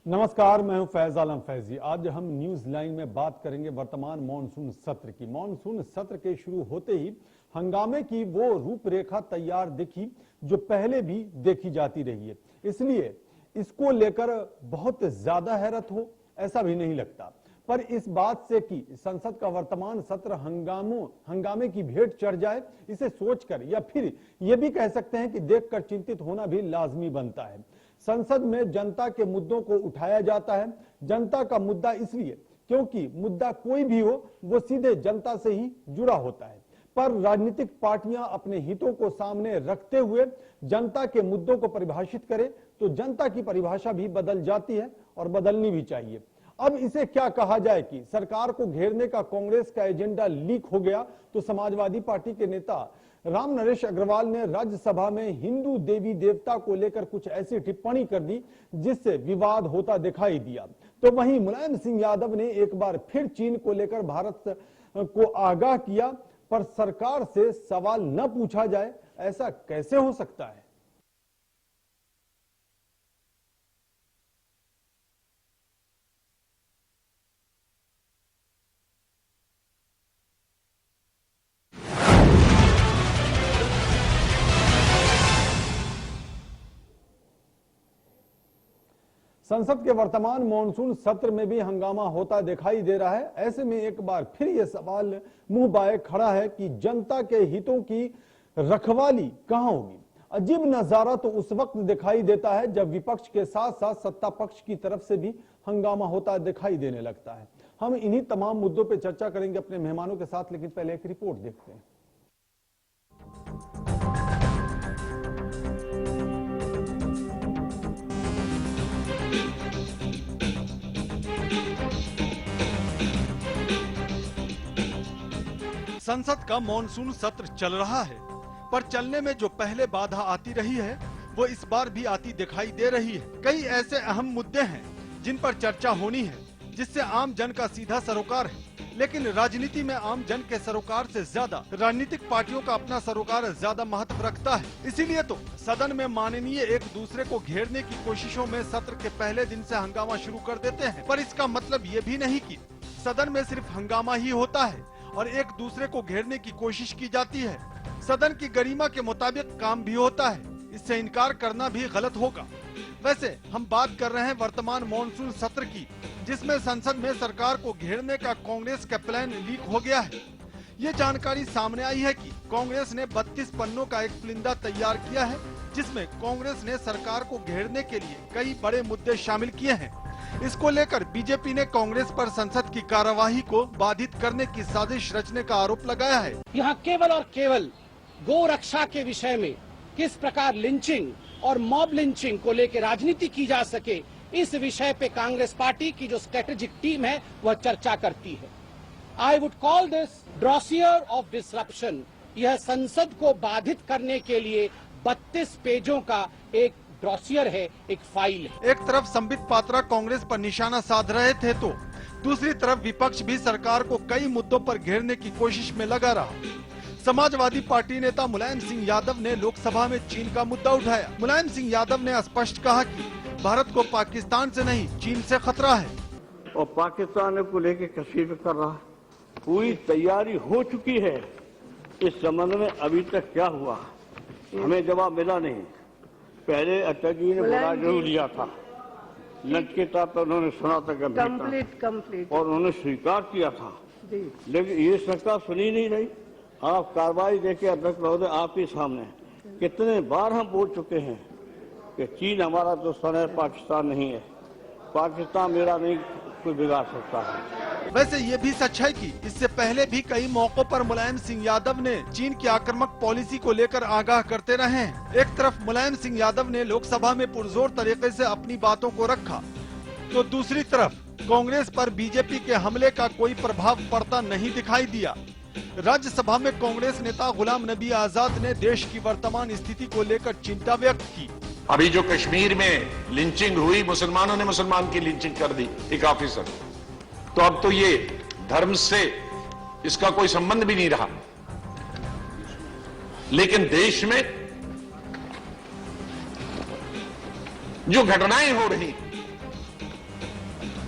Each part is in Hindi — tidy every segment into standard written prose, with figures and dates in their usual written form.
नमस्कार, मैं हूं फैज आलम फैजी। आज हम न्यूज लाइन में बात करेंगे वर्तमान मॉनसून सत्र की। मॉनसून सत्र के शुरू होते ही हंगामे की वो रूपरेखा तैयार दिखी जो पहले भी देखी जाती रही है, इसलिए इसको लेकर बहुत ज्यादा हैरत हो ऐसा भी नहीं लगता। पर इस बात से कि संसद का वर्तमान सत्र हंगामे की भेंट चढ़ जाए, इसे सोचकर या फिर यह भी कह सकते हैं कि देखकर चिंतित होना भी लाजमी बनता है। संसद में जनता के मुद्दों को उठाया जाता है। जनता का मुद्दा इसलिए क्योंकि मुद्दा कोई भी हो वो सीधे जनता से ही जुड़ा होता है। पर राजनीतिक पार्टियां अपने हितों को सामने रखते हुए जनता के मुद्दों को परिभाषित करें तो जनता की परिभाषा भी बदल जाती है और बदलनी भी चाहिए। अब इसे क्या कहा जाए कि सरकार को घेरने का कांग्रेस का एजेंडा लीक हो गया तो समाजवादी पार्टी के नेता राम नरेश अग्रवाल ने राज्यसभा में हिंदू देवी देवता को लेकर कुछ ऐसी टिप्पणी कर दी जिससे विवाद होता दिखाई दिया। तो वहीं मुलायम सिंह यादव ने एक बार फिर चीन को लेकर भारत को आगाह किया, पर सरकार से सवाल न पूछा जाए ऐसा कैसे हो सकता है। संसद के वर्तमान मॉनसून सत्र में भी हंगामा होता दिखाई दे रहा है। ऐसे में एक बार फिर यह सवाल मुंह बाए खड़ा है कि जनता के हितों की रखवाली कहां होगी। अजीब नजारा तो उस वक्त दिखाई देता है जब विपक्ष के साथ साथ सत्ता पक्ष की तरफ से भी हंगामा होता दिखाई देने लगता है। हम इन्हीं तमाम मुद्दों पर चर्चा करेंगे अपने मेहमानों के साथ, लेकिन पहले एक रिपोर्ट देखते हैं। संसद का मॉनसून सत्र चल रहा है, पर चलने में जो पहले बाधा आती रही है वो इस बार भी आती दिखाई दे रही है। कई ऐसे अहम मुद्दे हैं जिन पर चर्चा होनी है, जिससे आम जन का सीधा सरोकार है। लेकिन राजनीति में आम जन के सरोकार से ज्यादा राजनीतिक पार्टियों का अपना सरोकार ज्यादा महत्व रखता है। इसीलिए तो सदन में माननीय एक दूसरे को घेरने की कोशिशों में सत्र के पहले दिन से हंगामा शुरू कर देते हैं। पर इसका मतलब ये भी नहीं कि सदन में सिर्फ हंगामा ही होता है और एक दूसरे को घेरने की कोशिश की जाती है। सदन की गरिमा के मुताबिक काम भी होता है, इससे इनकार करना भी गलत होगा। वैसे हम बात कर रहे हैं वर्तमान मॉनसून सत्र की, जिसमें संसद में सरकार को घेरने का कांग्रेस का प्लान लीक हो गया है। ये जानकारी सामने आई है कि कांग्रेस ने 32 पन्नों का एक पुलिंदा तैयार किया है, जिसमें कांग्रेस ने सरकार को घेरने के लिए कई बड़े मुद्दे शामिल किए हैं। इसको लेकर बीजेपी ने कांग्रेस पर संसद की कार्यवाही को बाधित करने की साजिश रचने का आरोप लगाया है। यहाँ केवल और केवल गौ रक्षा के विषय में किस प्रकार लिंचिंग और मॉब लिंचिंग को लेकर राजनीति की जा सके, इस विषय पे कांग्रेस पार्टी की जो स्ट्रेटेजिक टीम है वह चर्चा करती है। I would call this dossier of disruption. यह संसद को बाधित करने के लिए 32 पेजों का एक ड्रॉसियर है, एक फाइल है। एक तरफ संबित पात्रा कांग्रेस पर निशाना साध रहे थे तो दूसरी तरफ विपक्ष भी सरकार को कई मुद्दों पर घेरने की कोशिश में लगा रहा। समाजवादी पार्टी नेता मुलायम सिंह यादव ने लोकसभा में चीन का मुद्दा उठाया। मुलायम सिंह यादव ने स्पष्ट कहा कि भारत को पाकिस्तान से नहीं चीन से खतरा है और पाकिस्तान को लेकर कसीर कर रहा है। पूरी तैयारी हो चुकी है। इस संबंध में अभी तक क्या हुआ हमें जवाब मिला नहीं। पहले अटल जी ने बड़ा जरूर लिया था, नचकेता पर उन्होंने सुना था कंप्लीट और उन्होंने स्वीकार किया था, लेकिन ये सरकार सुनी नहीं रही। आप कार्रवाई देके अध्यक्ष महोदय आपके सामने कितने बार हम बोल चुके हैं कि चीन हमारा दुश्मन है, पाकिस्तान नहीं है। पाकिस्तान मेरा नहीं कोई बिगाड़ सकता है। वैसे ये भी सच है कि इससे पहले भी कई मौकों पर मुलायम सिंह यादव ने चीन की आक्रामक पॉलिसी को लेकर आगाह करते रहे हैं। एक तरफ मुलायम सिंह यादव ने लोकसभा में पुरजोर तरीके से अपनी बातों को रखा, तो दूसरी तरफ कांग्रेस पर बीजेपी के हमले का कोई प्रभाव पड़ता नहीं दिखाई दिया। राज्यसभा में कांग्रेस नेता गुलाम नबी आजाद ने देश की वर्तमान स्थिति को लेकर चिंता व्यक्त की। अभी जो कश्मीर में लिंचिंग हुई, मुसलमानों ने मुसलमान की लिंचिंग कर दी एक ऑफिसर, तो अब तो ये धर्म से इसका कोई संबंध भी नहीं रहा। लेकिन देश में जो घटनाएं हो रही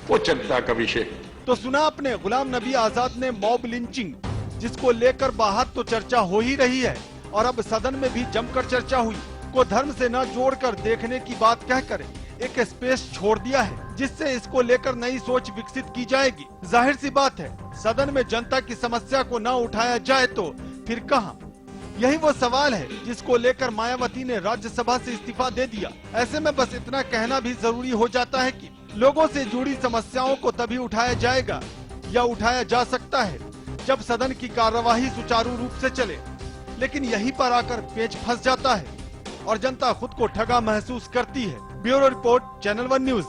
वो चिंता का विषय। तो सुना आपने गुलाम नबी आजाद ने मॉब लिंचिंग, जिसको लेकर बाहर तो चर्चा हो ही रही है और अब सदन में भी जमकर चर्चा हुई, को धर्म से न जोड़कर देखने की बात कहकर एक स्पेस छोड़ दिया है, जिससे इसको लेकर नई सोच विकसित की जाएगी। जाहिर सी बात है, सदन में जनता की समस्या को न उठाया जाए तो फिर कहां? यही वो सवाल है जिसको लेकर मायावती ने राज्यसभा से इस्तीफा दे दिया। ऐसे में बस इतना कहना भी जरूरी हो जाता है कि लोगों से जुड़ी समस्याओं को तभी उठाया जाएगा या उठाया जा सकता है जब सदन की कार्यवाही सुचारू रूप से चले। लेकिन यहीं पर आकर पेच फंस जाता है और जनता खुद को ठगा महसूस करती है। Bureau report, channel 1 news.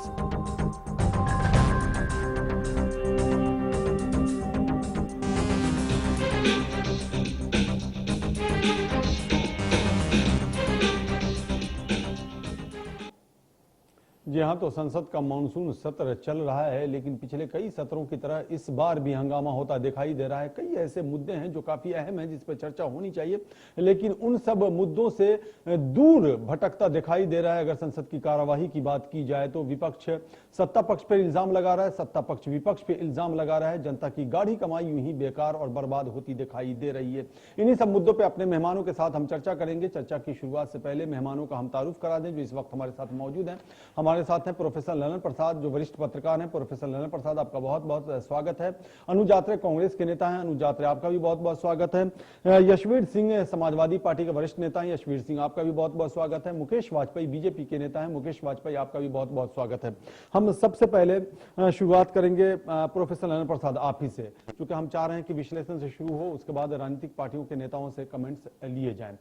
जी हाँ, तो संसद का मानसून सत्र चल रहा है, लेकिन पिछले कई सत्रों की तरह इस बार भी हंगामा होता दिखाई दे रहा है। कई ऐसे मुद्दे हैं जो काफी अहम हैं, जिस पर चर्चा होनी चाहिए, लेकिन उन सब मुद्दों से दूर भटकता दिखाई दे रहा है। अगर संसद की कार्यवाही की बात की जाए तो विपक्ष सत्ता पक्ष पर इल्जाम लगा रहा है, सत्ता पक्ष विपक्ष पे इल्जाम लगा रहा है। जनता की गाढ़ी कमाई यूं ही बेकार और बर्बाद होती दिखाई दे रही है। इन्हीं सब मुद्दों पर अपने मेहमानों के साथ हम चर्चा करेंगे। चर्चा की शुरुआत से पहले मेहमानों का हम तारुफ करा दें जो इस वक्त हमारे साथ मौजूद हैं। हमारे साथ हैं प्रोफेसर ललन प्रसाद, जो वरिष्ठ पत्रकार हैं। प्रोफेसर ललन प्रसाद, आपका बहुत बहुत स्वागत है। अनुज यात्रे कांग्रेस के नेता हैं। अनुज यात्रे, आपका भी बहुत बहुत स्वागत है। यशवीर सिंह समाजवादी पार्टी के वरिष्ठ नेता हैं। यशवीर सिंह, आपका भी बहुत बहुत स्वागत है। मुकेश वाजपेयी बीजेपी के नेता हैं। मुकेश वाजपेयी, आपका भी बहुत बहुत स्वागत है। हम सबसे पहले शुरुआत करेंगे प्रोफेसर ललन प्रसाद आप ही से, क्योंकि हम चाह रहे हैं कि विश्लेषण से शुरू हो, उसके बाद राजनीतिक पार्टियों के नेताओं से कमेंट्स लिए जाएं।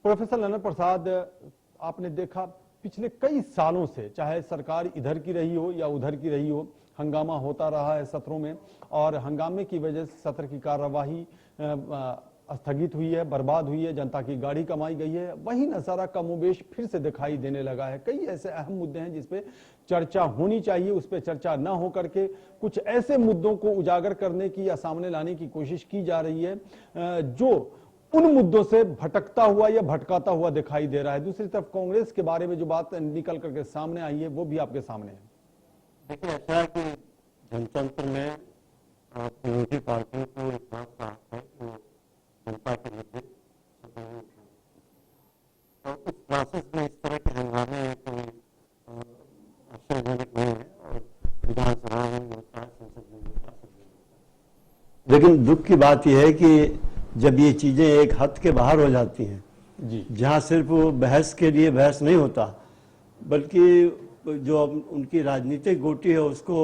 प्रोफेसर ललन प्रसाद, आपने देखा पिछले कई सालों से, चाहे सरकार इधर की रही हो या उधर की रही हो, हंगामा होता रहा है सत्रों में, और हंगामे की वजह से सत्र की कार्यवाही स्थगित हुई है, बर्बाद हुई है, जनता की गाड़ी कमाई गई है। वही नजारा कमोबेश फिर से दिखाई देने लगा है। कई ऐसे अहम मुद्दे हैं जिसपे चर्चा होनी चाहिए, उस पर चर्चा न हो करके कुछ ऐसे मुद्दों को उजागर करने की या सामने लाने की कोशिश की जा रही है जो उन मुद्दों से भटकता हुआ या भटकाता हुआ दिखाई दे रहा है। दूसरी तरफ कांग्रेस के बारे में जो बात निकल करके सामने आई है वो भी आपके सामने है। देखिए, ऐसा है कि जनतंत्र में विरोधी पार्टियों को इस बात का हक है कि जनता के मुद्दे और उस प्रोसेस में इस तरह के हंगामे कोई आश्चर्यजनक नहीं है और विधानसभा में होता है, संसद में होता है। लेकिन दुख की बात यह है कि जब ये चीजें एक हद के बाहर हो जाती हैं, जी, जहां सिर्फ वो बहस के लिए बहस नहीं होता, बल्कि जो उनकी राजनीतिक गोटी है उसको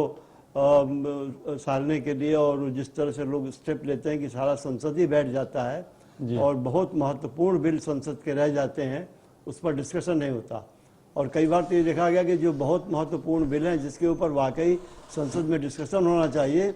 सालने के लिए, और जिस तरह से लोग स्टेप लेते हैं कि सारा संसद ही बैठ जाता है और बहुत महत्वपूर्ण बिल संसद के रह जाते हैं, उस पर डिस्कशन नहीं होता। और कई बार तो ये देखा गया कि जो बहुत महत्वपूर्ण बिल हैं जिसके ऊपर वाकई संसद में डिस्कशन होना चाहिए,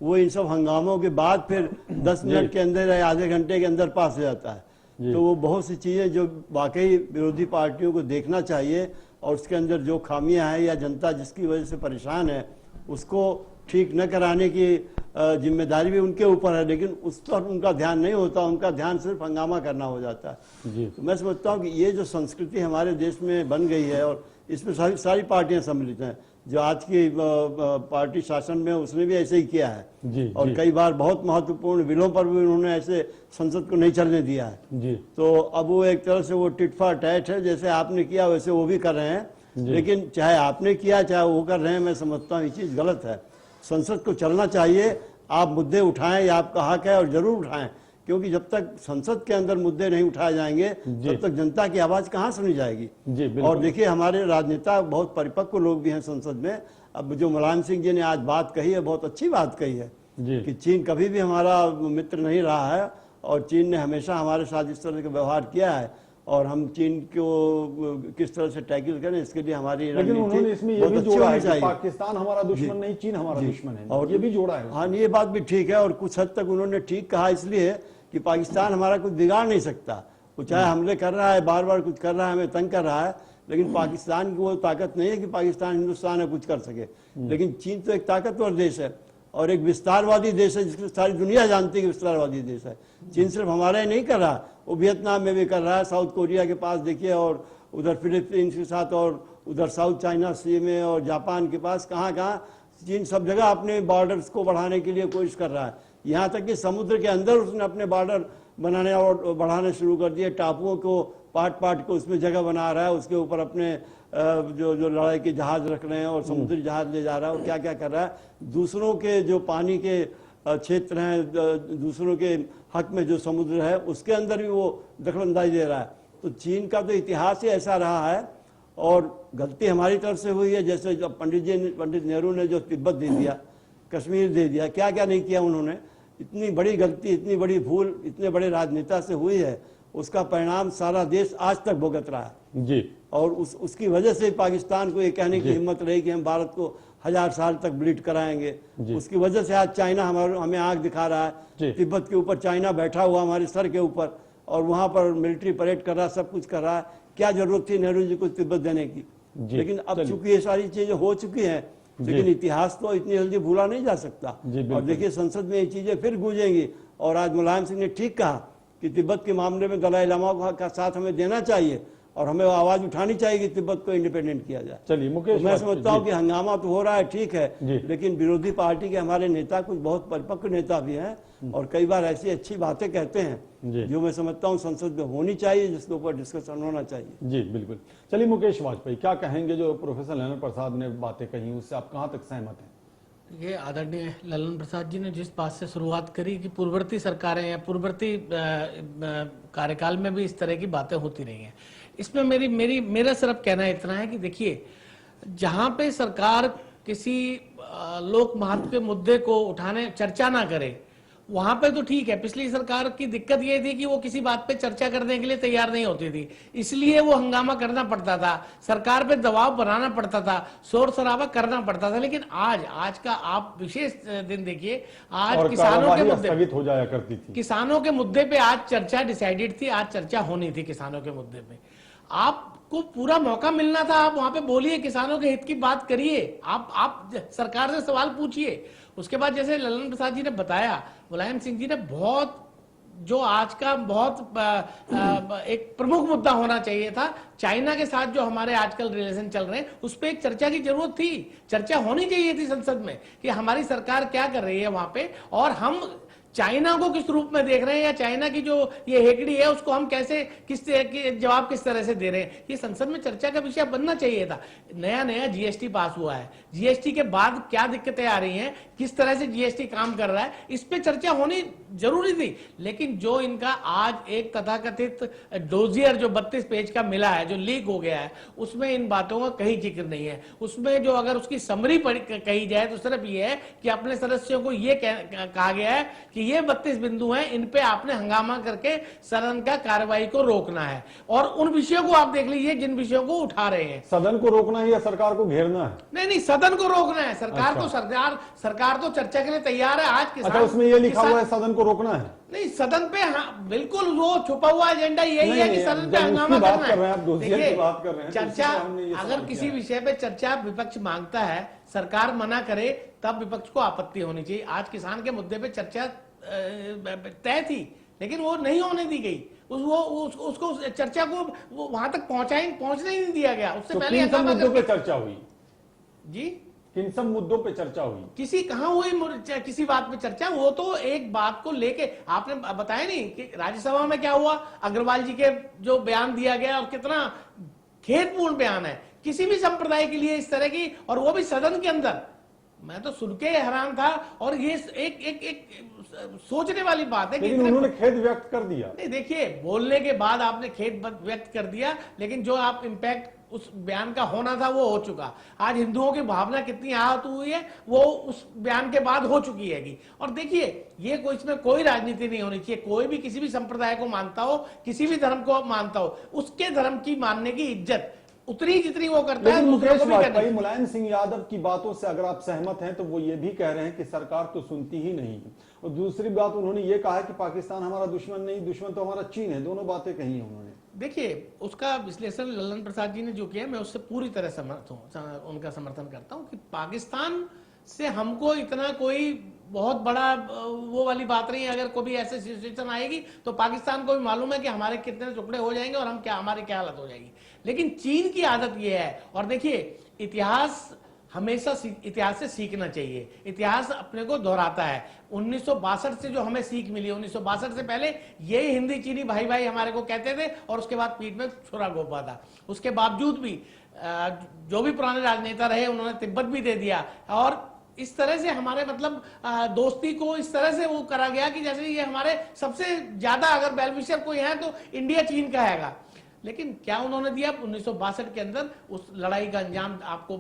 वो इन सब हंगामों के बाद फिर 10 मिनट के अंदर या आधे घंटे के अंदर पास हो जाता है। तो वो बहुत सी चीजें जो वाकई विरोधी पार्टियों को देखना चाहिए और उसके अंदर जो खामियां हैं या जनता जिसकी वजह से परेशान है उसको ठीक न कराने की जिम्मेदारी भी उनके ऊपर है, लेकिन उस पर उनका ध्यान नहीं होता, उनका ध्यान सिर्फ हंगामा करना हो जाता है। तो मैं समझता हूँ कि ये जो संस्कृति हमारे देश में बन गई है और इसमें सारी पार्टियां सम्मिलित हैं। जो आज की पार्टी शासन में उसने भी ऐसे ही किया है और कई बार बहुत महत्वपूर्ण बिलों पर भी उन्होंने ऐसे संसद को नहीं चलने दिया है। तो अब वो एक तरह से वो टिट फॉर टैट है, जैसे आपने किया वैसे वो भी कर रहे हैं। लेकिन चाहे आपने किया चाहे वो कर रहे हैं, मैं समझता हूँ ये चीज गलत है। संसद को चलना चाहिए, आप मुद्दे उठाएं, ये आपका हक है और जरूर उठाएं, क्योंकि जब तक संसद के अंदर मुद्दे नहीं उठाए जाएंगे तब तक जनता की आवाज कहाँ सुनी जाएगी। और देखिए, हमारे राजनेता बहुत परिपक्व लोग भी हैं संसद में। अब जो मुलायम सिंह जी ने आज बात कही है, बहुत अच्छी बात कही है कि चीन कभी भी हमारा मित्र नहीं रहा है और चीन ने हमेशा हमारे साथ इस तरह का व्यवहार किया है और हम चीन को किस तरह से टैकल करें इसके लिए हमारी रणनीति पाकिस्तान हमारा दुश्मन नहीं, चीन हमारा दुश्मन है, और ये भी जोड़ा है। हाँ, ये बात भी ठीक है और कुछ हद तक उन्होंने ठीक कहा, इसलिए कि पाकिस्तान हमारा कुछ बिगाड़ नहीं सकता। वो चाहे हमले कर रहा है, बार बार कुछ कर रहा है, हमें तंग कर रहा है, लेकिन पाकिस्तान की वो ताकत नहीं है कि पाकिस्तान हिंदुस्तान में कुछ कर सके। लेकिन चीन तो एक ताकतवर देश है और एक विस्तारवादी देश है, जिसकी सारी दुनिया जानती है कि विस्तारवादी देश है। चीन सिर्फ हमारा ही नहीं कर रहा, वो वियतनाम में भी कर रहा है, साउथ कोरिया के पास देखिए, और उधर फिलीपींस के साथ, और उधर साउथ चाइना सी में और जापान के पास, कहाँ कहाँ चीन सब जगह अपने बॉर्डर्स को बढ़ाने के लिए कोशिश कर रहा है, यहाँ तक कि समुद्र के अंदर उसने अपने बॉर्डर बनाने और बढ़ाने शुरू कर दिए। टापुओं को पाट को उसमें जगह बना रहा है, उसके ऊपर अपने जो लड़ाई के जहाज रख रहे हैं और समुद्री जहाज ले जा रहा है और क्या क्या कर रहा है। दूसरों के जो पानी के क्षेत्र हैं, दूसरों के हक में जो समुद्र है उसके अंदर भी वो दखलंदाजी दे रहा है। तो चीन का तो इतिहास ही ऐसा रहा है और गलती हमारी तरफ से हुई है। जैसे जब पंडित नेहरू ने जो तिब्बत दे दिया, कश्मीर दे दिया, क्या क्या नहीं किया उन्होंने। इतनी बड़ी गलती, इतनी बड़ी भूल इतने बड़े राजनेता से हुई है, उसका परिणाम सारा देश आज तक भुगत रहा है जी। और उसकी वजह से पाकिस्तान को ये कहने की हिम्मत रही कि हम भारत को 1000 साल तक ब्लीड कराएंगे। उसकी वजह से आज चाइना हमें आंख दिखा रहा है। तिब्बत के ऊपर चाइना बैठा हुआ हमारे सर के ऊपर और वहां पर मिलिट्री परेड कर रहा है, सब कुछ कर रहा है। क्या जरूरत थी नेहरू जी को तिब्बत देने की। लेकिन अब चूंकि ये सारी चीजें हो चुकी हैं, लेकिन इतिहास तो इतनी जल्दी भूला नहीं जा सकता। और देखिए संसद में ये चीजें फिर गूंजेंगी। और आज मुलायम सिंह ने ठीक कहा कि तिब्बत के मामले में दलाई लामा का साथ हमें देना चाहिए और हमें आवाज उठानी चाहिए कि तिब्बत को इंडिपेंडेंट किया जाए। चलिए मुकेश, मैं समझता हूँ कि हंगामा तो हो रहा है, ठीक है, लेकिन विरोधी पार्टी के हमारे नेता कुछ बहुत परिपक्व नेता भी हैं और कई बार ऐसी अच्छी बातें कहते हैं जो मैं समझता हूँ संसद में होनी चाहिए, जिसके ऊपर डिस्कशन होना चाहिए। जी बिल्कुल। चलिए मुकेश वाजपेयी, क्या कहेंगे जो प्रोफेसर ललन प्रसाद ने बातें कही, उससे आप कहाँ तक सहमत हैं? ये आदरणीय ललन प्रसाद जी ने जिस बात से शुरुआत करी कि पूर्ववर्ती सरकारें या पूर्ववर्ती कार्यकाल में भी इस तरह की बातें होती रही हैं, इसमें मेरा सिर्फ कहना इतना है कि देखिए, जहां पे सरकार किसी लोक महत्व के मुद्दे को उठाने चर्चा ना करे, वहां पे तो ठीक है। पिछली सरकार की दिक्कत ये थी कि वो किसी बात पे चर्चा करने के लिए तैयार नहीं होती थी, इसलिए वो हंगामा करना पड़ता था, सरकार पे दबाव बनाना पड़ता था, शोर शराबा करना पड़ता था। लेकिन आज का आप विशेष दिन देखिए, आज किसानों के मुद्दे स्थगित हो जाया करती थी, किसानों के मुद्दे पे आज चर्चा डिसाइडेड थी, आज चर्चा होनी थी किसानों के मुद्दे पे। आपको पूरा मौका मिलना था, आप वहां पे बोलिए, किसानों के हित की बात करिए, आप सरकार से सवाल पूछिए। उसके बाद जैसे ललन प्रसाद जी ने बताया, मुलायम सिंह जी ने बहुत, जो आज का बहुत एक प्रमुख मुद्दा होना चाहिए था, चाइना के साथ जो हमारे आजकल रिलेशन चल रहे हैं, उस पर एक चर्चा की जरूरत थी, चर्चा होनी चाहिए थी संसद में कि हमारी सरकार क्या कर रही है वहां पे और हम चाइना को किस रूप में देख रहे हैं, या चाइना की जो ये हेकड़ी है उसको हम कैसे जवाब किस तरह से दे रहे हैं। ये संसद में चर्चा का विषय बनना चाहिए था। नया जीएसटी पास हुआ है, जीएसटी के बाद क्या दिक्कतें आ रही हैं, किस तरह से जीएसटी काम कर रहा है, इस पे चर्चा होनी जरूरी थी। लेकिन जो इनका आज एक तथाकथित डोजियर जो 32 पेज का मिला है, जो लीक हो गया है, उसमें इन बातों का कहीं जिक्र नहीं है। उसमें जो अगर उसकी समरी कही जाए तो सिर्फ ये है कि अपने सदस्यों को ये कहा गया है कि ये 32 बिंदु हैं, इन पे आपने हंगामा करके सदन का कार्रवाई को रोकना है। और उन विषयों को आप देख लीजिए जिन विषयों को उठा रहे हैं। सदन को रोकना है या सरकार को घेरना है? नहीं, सदन को रोकना है। सरकार को सरकार तो चर्चा के लिए तैयार है। आज किसान, अच्छा, उसमें ये लिखा हुआ है सदन को रोकना है? नहीं, सदन पे बिल्कुल वो छुपा हुआ एजेंडा यही है कि सदन पे हंगामा करना है। देखिए, चर्चा अगर किसी विषय पे चर्चा विपक्ष मांगता है, सरकार मना करे, तब विपक्ष को आपत्ति होनी चाहिए। आज किसान के मुद्दे पे चर्चा तय थी, लेकिन वो नहीं होने दी गई। उसको चर्चा को वहां तक पहुंचने नहीं दिया गया। उससे पहले किन सब मुद्दों पे चर्चा हुई जी? किन सब मुद्दों पे चर्चा हुई? किसी कहां हुई किसी बात पे चर्चा? वो तो एक बात को लेके आपने बताया नहीं कि राज्यसभा में क्या हुआ, अग्रवाल जी के जो बयान दिया गया और कितना खेदपूर्ण बयान है किसी भी संप्रदाय के लिए इस तरह की, और वो भी सदन के अंदर। मैं तो सुन के हैरान था। और ये एक सोचने वाली बात है कि उन्होंने खेद व्यक्त कर दिया। नहीं, देखिए, बोलने के बाद आपने खेद व्यक्त कर दिया, लेकिन जो आप इंपैक्ट उस बयान का होना था वो हो चुका। आज हिंदुओं की भावना कितनी आहत हुई है वो उस बयान के बाद हो चुकी है। और देखिए, ये इसमें कोई राजनीति नहीं होनी चाहिए। कोई भी किसी भी संप्रदाय को मानता हो, किसी भी धर्म को मानता हो, उसके धर्म की मानने की इज्जत उतनी जितनी वो करता है। मुकेश वाजपेयी, मुलायम सिंह यादव की बातों से अगर आप सहमत हैं तो वो ये भी कह रहे हैं कि सरकार तो सुनती ही नहीं है। और दूसरी बात उन्होंने ये कहा कि पाकिस्तान हमारा दुश्मन नहीं, दुश्मन तो हमारा चीन है। दोनों बातें कही है उन्होंने। देखिए, उसका विश्लेषण ललन प्रसाद जी ने जो किया, मैं उससे पूरी तरह उनका समर्थन करता हूं कि पाकिस्तान से हमको इतना कोई बहुत बड़ा वो वाली बात नहीं है। अगर कोई ऐसी सिचुएशन आएगी तो पाकिस्तान को भी मालूम है कि हमारे कितने टुकड़े हो जाएंगे और हमारी क्या हालत हो जाएगी। लेकिन चीन की आदत ये है, और देखिए, इतिहास हमेशा इतिहास से सीखना चाहिए। इतिहास अपने को दोहराता है। 1962 से जो हमें सीख मिली, 1962 से पहले यही हिंदी चीनी भाई भाई हमारे को कहते थे और उसके बाद पीठ में छुरा घोंपा था। उसके बावजूद भी जो भी पुराने राजनेता रहे उन्होंने तिब्बत भी दे दिया और इस तरह से हमारे मतलब दोस्ती को इस तरह से वो करा गया कि जैसे ये हमारे सबसे ज्यादा अगर वेलविशर कोई है तो इंडिया चीन का हैगा। लेकिन क्या उन्होंने दिया 1962 के अंदर? उस लड़ाई का अंजाम आपको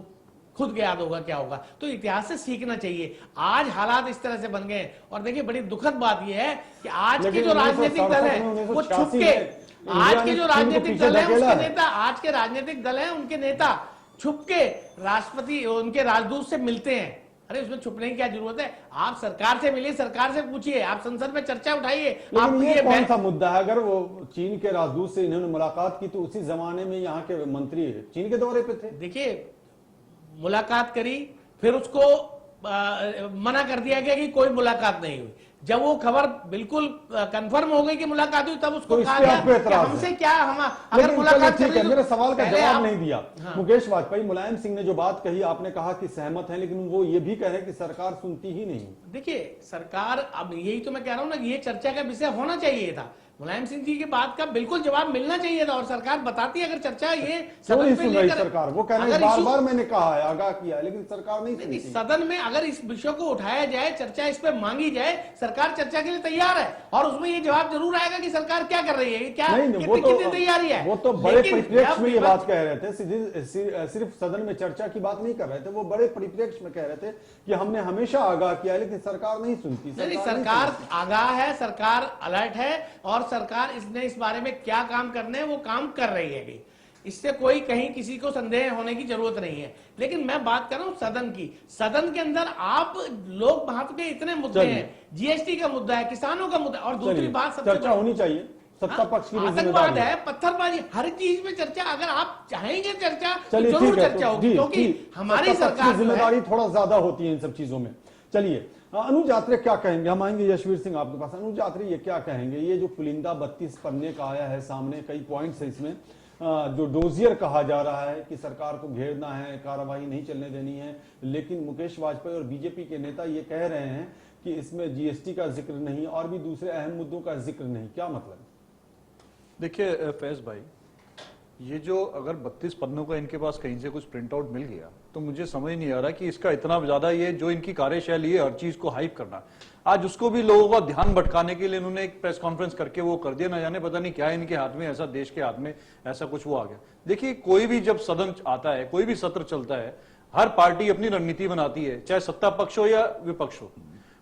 खुद याद होगा क्या होगा। तो इतिहास से सीखना चाहिए। आज हालात इस तरह से बन गए और देखिए बड़ी दुखद बात यह है कि आज के जो राजनीतिक दल है वो छुप के, आज के जो राजनीतिक दल है उसके नेता, आज के राजनीतिक दल है उनके नेता छुप के राष्ट्रपति उनके राजदूत से मिलते हैं। अरे उसमें छुपने की क्या जरूरत है? आप सरकार से मिलिए, सरकार से पूछिए, आप संसद में चर्चा उठाइए। आप ये कौन सा मुद्दा है? अगर वो चीन के राजदूत से इन्होंने मुलाकात की तो उसी जमाने में यहाँ के मंत्री चीन के दौरे पे थे। देखिए मुलाकात करी, फिर उसको मना कर दिया गया कि कोई मुलाकात नहीं हुई। जब वो खबर बिल्कुल कंफर्म हो गई कि मुलाकात हुई तब उसको कहा गया कि हमसे क्या, हम अगर मुलाकात ठीक है, मेरे सवाल का जवाब नहीं दिया। हाँ। मुकेश वाजपेयी, मुलायम सिंह ने जो बात कही, आपने कहा कि सहमत हैं, लेकिन वो ये भी कह रहे हैं कि सरकार सुनती ही नहीं। देखिए सरकार, अब यही तो मैं कह रहा हूं ना, ये चर्चा का विषय होना चाहिए था। मुलायम सिंह जी की बात का बिल्कुल जवाब मिलना चाहिए था और सरकार बताती अगर चर्चा ये सदन पे लेकर, सरकार वो कह रहे हैं बार बार मैंने कहा है, आगाह किया है, लेकिन सरकार नहीं सुनती। सदन में अगर इस विषय को उठाया जाए, चर्चा इस पे मांगी जाए, सरकार चर्चा के लिए तैयार है और उसमें ये जवाब जरूर आएगा कि सरकार क्या कर रही है, क्या कितनी तैयारी है। वो तो बड़े परिप्रेक्ष्य में ये बात कह रहे थे, सिर्फ सदन में चर्चा की बात नहीं कर रहे थे, वो बड़े परिप्रेक्ष्य में कह रहे थे कि हमने हमेशा आगाह किया है, लेकिन सरकार नहीं सुनती। सरकार आगाह है, सरकार अलर्ट है और सरकार इसने इस बारे में क्या काम करने हैं वो काम कर रही है। इससे कोई कहीं किसी को संदेह होने की जरूरत नहीं है। लेकिन मैं बात कर रहा हूं सदन की। सदन के अंदर आप लोग महत्व के इतने मुद्दे हैं, जीएसटी का मुद्दा है, किसानों का मुद्दा, और दूसरी बात सबसे चर्चा होनी चाहिए, सत्ता पक्ष की आतंकवाद है, पत्थरबाजी, हर चीज में चर्चा। अगर आप चाहेंगे चर्चा तो जरूर चर्चा होगी, क्योंकि हमारी सरकार की जिम्मेदारी थोड़ा ज्यादा होती है इन सब चीजों में। चलिए अनुज यात्रे क्या कहेंगे? हम आएंगे यशवीर सिंह आपके पास। अनुज यात्रे ये क्या कहेंगे? ये जो पुलिंदा 32 पन्ने का आया है सामने, कई पॉइंट्स है इसमें, जो डोजियर कहा जा रहा है कि सरकार को घेरना है, कार्रवाई नहीं चलने देनी है, लेकिन मुकेश वाजपेयी और बीजेपी के नेता ये कह रहे हैं कि इसमें जीएसटी का जिक्र नहीं और भी दूसरे अहम मुद्दों का जिक्र नहीं। क्या मतलब? देखिए फैज भाई, ये जो अगर 32 पन्नों का इनके पास कहीं से कुछ प्रिंट आउट मिल गया तो मुझे समझ नहीं आ रहा कि इसका इतना ज्यादा, ये जो इनकी कार्यशैली है हर चीज को हाइप करना, आज उसको भी लोगों का ध्यान भटकाने के लिए इन्होंने एक प्रेस कॉन्फ्रेंस करके वो कर दिया। ना जाने पता नहीं क्या है इनके हाथ में, ऐसा देश के हाथ में ऐसा कुछ वो आ गया। देखिए कोई भी जब सदन आता है, कोई भी सत्र चलता है, हर पार्टी अपनी रणनीति बनाती है, चाहे सत्ता पक्ष हो या विपक्ष हो,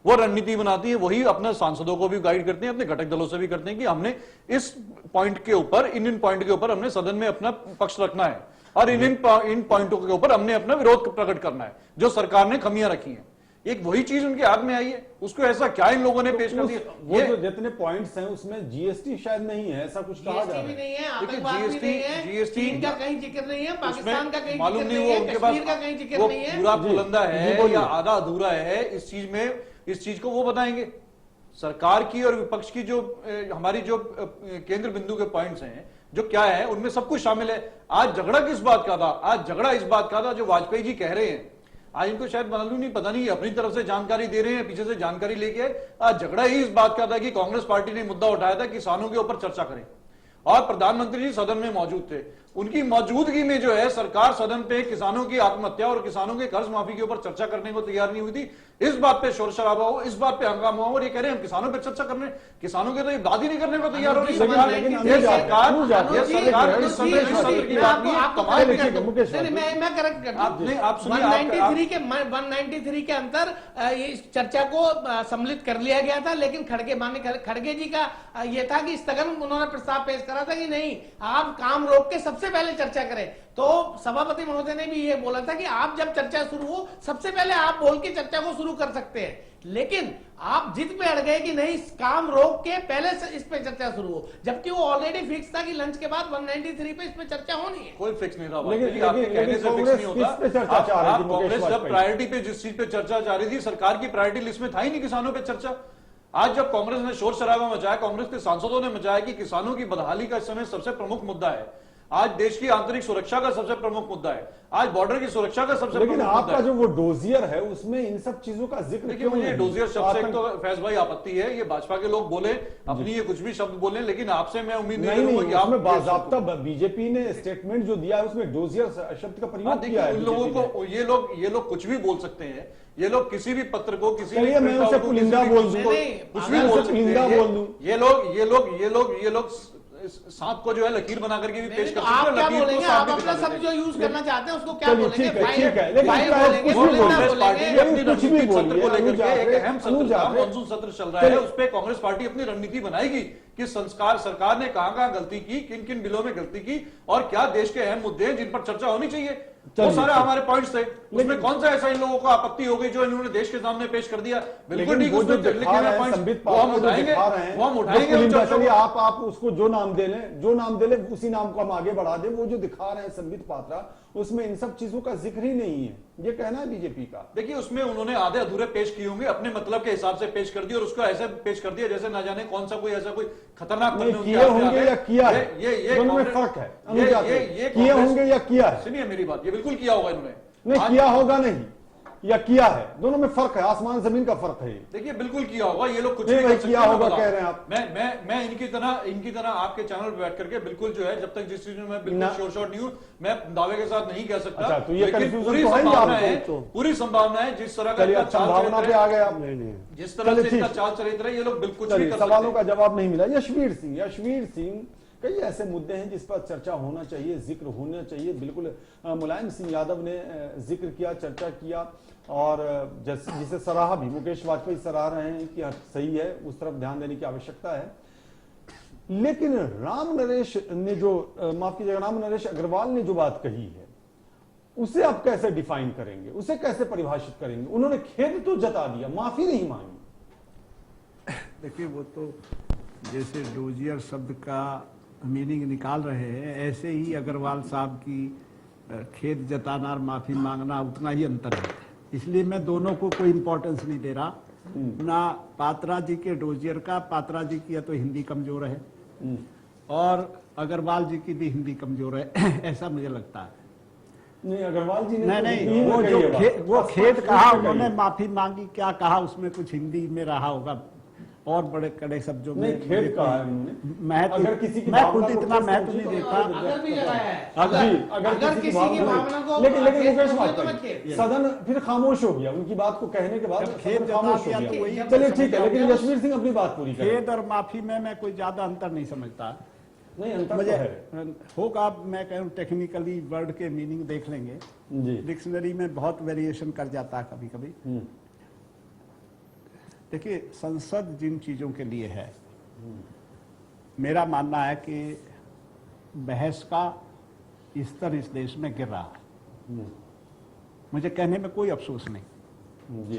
वो रणनीति बनाती है। वही अपने सांसदों को भी गाइड करते हैं, अपने घटक दलों से भी करते हैं कि हमने इस पॉइंट के ऊपर, इन पॉइंट के ऊपर हमने सदन में अपना पक्ष रखना है और इन पॉइंटों के ऊपर हमने अपना विरोध प्रकट करना है जो सरकार ने खमियां रखी हैं। एक वही चीज उनके हाथ में आई है, उसको ऐसा क्या इन लोगों ने पेश कर दिया? वो जो जितने पॉइंट्स हैं उसमें जीएसटी शायद नहीं है, ऐसा कुछ कहा जा रहा है। नहीं है, आतंकवाद भी नहीं है, चीन का कहीं जिक्र नहीं है, पाकिस्तान का कहीं मालूम नहीं, वो उनके पास का कहीं जिक्र नहीं है, पूरा बुलंदा है या आधा अधूरा है, इस चीज में, इस चीज को वो बताएंगे। सरकार की और विपक्ष की जो हमारी जो केंद्र बिंदु के पॉइंट्स हैं, जो क्या है, उनमें सब कुछ शामिल है। आज झगड़ा किस बात का था? आज झगड़ा इस बात का था जो वाजपेयी जी कह रहे हैं। आज इनको शायद मालूम नहीं, पता नहीं अपनी तरफ से जानकारी दे रहे हैं, पीछे से जानकारी लेके आए। आज झगड़ा ही इस बात का था कि कांग्रेस पार्टी ने मुद्दा उठाया था किसानों के ऊपर चर्चा करें और प्रधानमंत्री जी सदन में मौजूद थे। उनकी मौजूदगी में जो है सरकार सदन पे किसानों की आत्महत्या और किसानों के कर्ज माफी के ऊपर चर्चा करने को तैयार नहीं हुई थी। इस बात पे शोर शराबा हो, इस बात पे हंगामा हो और ये कह रहे हैं हम किसानों पे चर्चा करने, किसानों के तो ये बात ही नहीं करने को तैयार हो रही सरकार। मैं करेक्ट करता हूं, आप सुनिए, 193 के अंतर इस चर्चा को सम्मिलित कर लिया गया था, लेकिन खड़गे जी का ये था कि स्थगन उन्होंने प्रस्ताव पेश करा था कि नहीं, आप काम रोक के सबसे पहले चर्चा करें। तो सभापति महोदय ने भी ये बोला था कि आप जब चर्चा शुरू हो सबसे पहले आप बोल के चर्चा को शुरू कर सकते हैं, लेकिन आप जिद पे अड़ गए कि नहीं, काम रोक के पहले से इस पे चर्चा शुरू हो, जबकि वो ऑलरेडी फिक्स था कि लंच के बाद 193 पे इस पे चर्चा होनी है। कोई फिक्स नहीं था, लेकिन आपके कहने से फिक्स नहीं होता। कांग्रेस जब प्रायोरिटी पे जिस चीज पे चर्चा जा रही थी, सरकार की प्रायोरिटी लिस्ट में था ही नहीं किसानों पे चर्चा। आज जब कांग्रेस ने शोर शराबा मचाया, कांग्रेस के सांसदों ने मचाया कि किसानों की बदहाली का इस समय सबसे प्रमुख मुद्दा है, आज देश की आंतरिक सुरक्षा का सबसे प्रमुख मुद्दा है, आज बॉर्डर की सुरक्षा का सबसे लेकिन प्रमुख मुद्दा आपका है। जो वो डोजियर है उसमें इन सब चीजों का जिक्र देखिए क्यों मुझे नहीं? डोजियर शब्द से एक तो आतंक- फैज भाई आपत्ति है, ये भाजपा के लोग बोले अपनी ये कुछ भी शब्द बोले, लेकिन आपसे मैं उम्मीद नहीं नहीं करूंगा नहीं, कि आप उसमें बाज़ाब्ता बीजेपी ने स्टेटमेंट जो दिया है उसमें डोजियर शब्द का हाँ, प्रयोग देखिए किया है उन लोगों बीजेपी ने। को ये लोग कुछ भी बोल सकते हैं, ये लोग किसी भी पत्र को किसी भी चलिए मैं प्रिंट उसे आउट को, पुलिंदा किसी भी- बोल दूं, कुछ भी मैं बोल उसे सकते पुलिंदा हैं। बोल दूं। ये लोग सांप को जो है लकीर बना करके भी पेश तो कर आप सकते क्या हैं, लकीर बोलेंगे? को सांप आप भी अपना दिखा शब्द देते जो हैं। यूज करना चाहते हैं उसको क्या चलिए, बोलेंगे? ठीक है, फाइल- ठीक है, लेकिन फाइल चाहे बोलेंगे, कुछ भी पुलिंदा बोले, कांग्रेस पार्टी बोलेंगे। अपनी कुछ भी रणनीतिक सत्र बोलिए, को लेकर अनुज के एक आत्रे- अहम सत्र अनुज का आत्रे- मानसून सत्र चल रहा है, चलिए। उस पर कांग्रेस पार्टी अपनी रणनीति बनाएगी कि संस्कार सरकार ने कहां गलती की, किन किन बिलों में गलती की और क्या देश के अहम मुद्दे हैं जिन पर चर्चा होनी चाहिए। वो चलिए, सारे ठीक। हमारे पॉइंट्स थे, उसमें कौन सा ऐसा इन लोगों को आपत्ति हो गई जो इन्होंने देश के सामने पेश कर दिया? बिल्कुल लेकिन ठीक, वो जो उसमें लिखे दिखा हुए रहे हैं, पॉइंट्स संबित वो हम पात्रा जो उठाएंगे, दिखा रहे हैं, वो हम जो उठाएंगे उन पुलिंदा, चर्चों चलिए को। आप उसको जो नाम दे लें उसी नाम को हम आगे बढ़ा दें। वो जो दिखा रहे हैं संबित पात्रा, उसमें इन सब चीजों का जिक्र ही नहीं है, ये कहना है बीजेपी का। देखिए उसमें उन्होंने आधे अधूरे पेश किए होंगे, अपने मतलब के हिसाब से पेश कर दिया और उसको ऐसे पेश कर दिया जैसे ना जाने कौन सा कोई ऐसा कोई खतरनाक नहीं, तथ्य उनके किए हाथ में आ होंगे गए। या किया है, ये दोनों में कांग्रेस- फर्क है। अनुज आत्रे, ये किए कांग्रेस- होंगे या किया है? सुनिए मेरी बात, ये बिल्कुल किया होगा इन्होंने। नहीं, आज- किया होगा नहीं या किया है, दोनों में फर्क है, आसमान जमीन का फर्क है। देखिए बिल्कुल किया होगा, ये लोग कुछ नहीं भी भाई, कर सकते किया हैं, मैं होगा बताऊं। कह रहे हैं आप। मैं इनकी तरह आपके चैनल पर बैठ करके बिल्कुल जो है, जब तक जिस चीज में मैं बिल्कुल ना- श्योर शॉट नहीं हूं, मैं दावे के साथ नहीं कह सकता। अच्छा, तो ये लेकिन confusion पूरी तो है ही संभावना आपको, है, तो। पूरी संभावना है जिस तरह का चलिए, इनका चाल संभावना चरित्र पे है, आ गए आप। जिस तरह चलिए, से इनका ठीक। चाल चरित्र है, ये लोग बिल्कुल कुछ भी चलिए, कर सवालों सकते का जवाब नहीं मिला। यशवीर सिंह, कई ऐसे मुद्दे हैं जिस पर चर्चा होना चाहिए, जिक्र होना चाहिए। बिल्कुल मुलायम सिंह यादव ने जिक्र किया, चर्चा किया और जिसे सराहा भी, मुकेश वाजपेयी सराह रहे हैं कि सही है, उस तरफ ध्यान देने की आवश्यकता है। लेकिन राम नरेश अग्रवाल ने जो बात कही है, उसे आप कैसे डिफाइन करेंगे, उसे कैसे परिभाषित करेंगे? उन्होंने खेद तो जता दिया, माफी नहीं मांगी। देखिए वो तो जैसे डोजियर शब्द का मीनिंग निकाल रहे हैं, ऐसे ही अग्रवाल साहब की खेद जताना और माफी मांगना उतना ही अंतर है। इसलिए मैं दोनों को कोई इंपॉर्टेंस नहीं दे रहा, ना पात्रा जी के डोजियर का। पात्रा जी की या तो हिंदी कमजोर है और अग्रवाल जी की भी हिंदी कमजोर है ऐसा मुझे लगता है। नहीं, अग्रवाल जी ने नहीं, वो जो खेद कहा उन्होंने, माफी मांगी, क्या कहा उसमें कुछ हिंदी में रहा होगा और बड़े कड़े शब्दों में। नहीं, खेद कहा है उन्होंने। मैं अगर किसी की मैं भावना खुद को इतना ठेस महत्व नहीं पहुंची तो देता। अगर भी लगाया है, अगर किसी की भावना को लेकिन ठेस मुकेश पहुंची तो मैं वाजपेयी, खेद। सदन फिर खामोश हो गया, उनकी बात को कहने के बाद जब खेद सदन खामोश जता हो दिया तो वही गया। अब चलिए समझ ठीक है, आ लेकिन गया। यशवीर सिंह अपनी बात पूरी करें। खेद और माफी में मैं कोई ज्यादा अंतर नहीं समझता। नहीं, अंतर मुझे तो है होगा, मैं कहूँ टेक्निकली वर्ड के मीनिंग देख लेंगे, जी। डिक्शनरी में बहुत वेरिएशन कर जाता है कभी कभी। देखिए संसद जिन चीजों के लिए है, मेरा मानना है कि बहस का स्तर इस देश में गिर रहा है। मुझे कहने में कोई अफसोस नहीं। जी,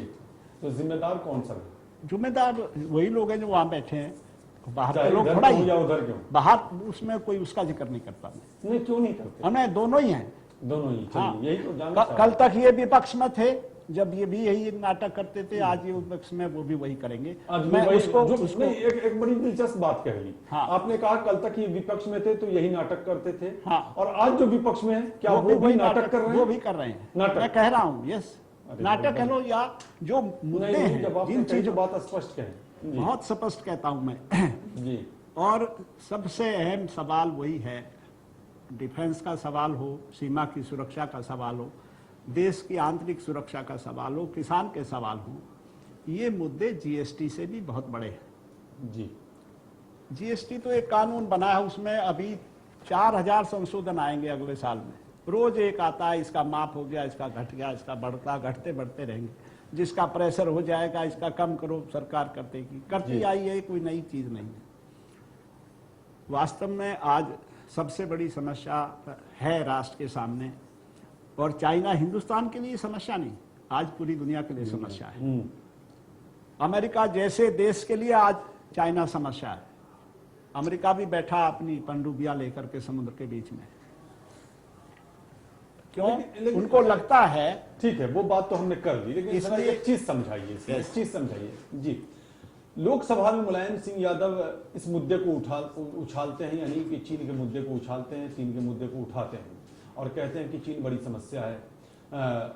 तो जिम्मेदार कौन सा है? जिम्मेदार वही लोग हैं जो वहां बैठे हैं, बाहर चाहे के लोग इधर थोड़ा क्यों ही या उधर क्यों? बाहर, उसमें कोई उसका जिक्र नहीं करता मैं। नहीं, क्यों नहीं करते? हमें दोनों ही हैं। दोनों ही, हाँ। चलिए, यही तो जानना कल तक ये विपक्ष में थे, जब ये भी यही नाटक करते थे, आज ये विपक्ष में वो भी वही करेंगे। आज भी मैं वही- उसको नहीं, एक बड़ी दिलचस्प बात कह ली। हाँ। आपने कहा कल तक ये विपक्ष में थे तो यही नाटक करते थे, हाँ। और आज जो विपक्ष में है, क्या वो भी वही नाटक कर रहे वो हैं? भी कर रहे हैं। नाटक। मैं कह रहा हूँ, यस, अरे नाटक भाई, कह लो या जो मुद्दे नहीं, हैं, जब आपने जिन कही चीजों, तो बात स्पष्ट कहें। जी। बहुत स्पष्ट कहता हूं मैं। जी, और सबसे अहम सवाल वही है, डिफेंस का सवाल हो, सीमा की सुरक्षा का सवाल हो, देश की आंतरिक सुरक्षा का सवाल हो, किसान के सवाल हो, ये मुद्दे जीएसटी से भी बहुत बड़े हैं। जी, जीएसटी तो एक कानून बना है, उसमें अभी 4000 संशोधन आएंगे अगले साल में। रोज एक आता है, इसका माफ हो गया, इसका घट गया, इसका बढ़ता, घटते बढ़ते रहेंगे। जिसका प्रेशर हो जाएगा, इसका कम करो, सरकार करती आई है, कोई नई चीज नहीं है। वास्तव में आज सबसे बड़ी समस्या है राष्ट्र के सामने, और चाइना हिंदुस्तान के लिए समस्या नहीं, आज पूरी दुनिया के लिए समस्या है। अमेरिका जैसे देश के लिए आज चाइना समस्या है। अमेरिका भी बैठा अपनी पनडुब्बियां लेकर के समुद्र के बीच में। क्यों? लेकिन उनको लगता है, ठीक है, वो बात तो हमने कर ली, लेकिन इसलिए- एक चीज समझाइए, एक चीज समझाइए। जी, लोकसभा में मुलायम सिंह यादव इस मुद्दे को उछालते हैं, यानी कि चीन के मुद्दे को उछालते हैं, चीन के मुद्दे को उठाते हैं और कहते हैं कि चीन बड़ी समस्या है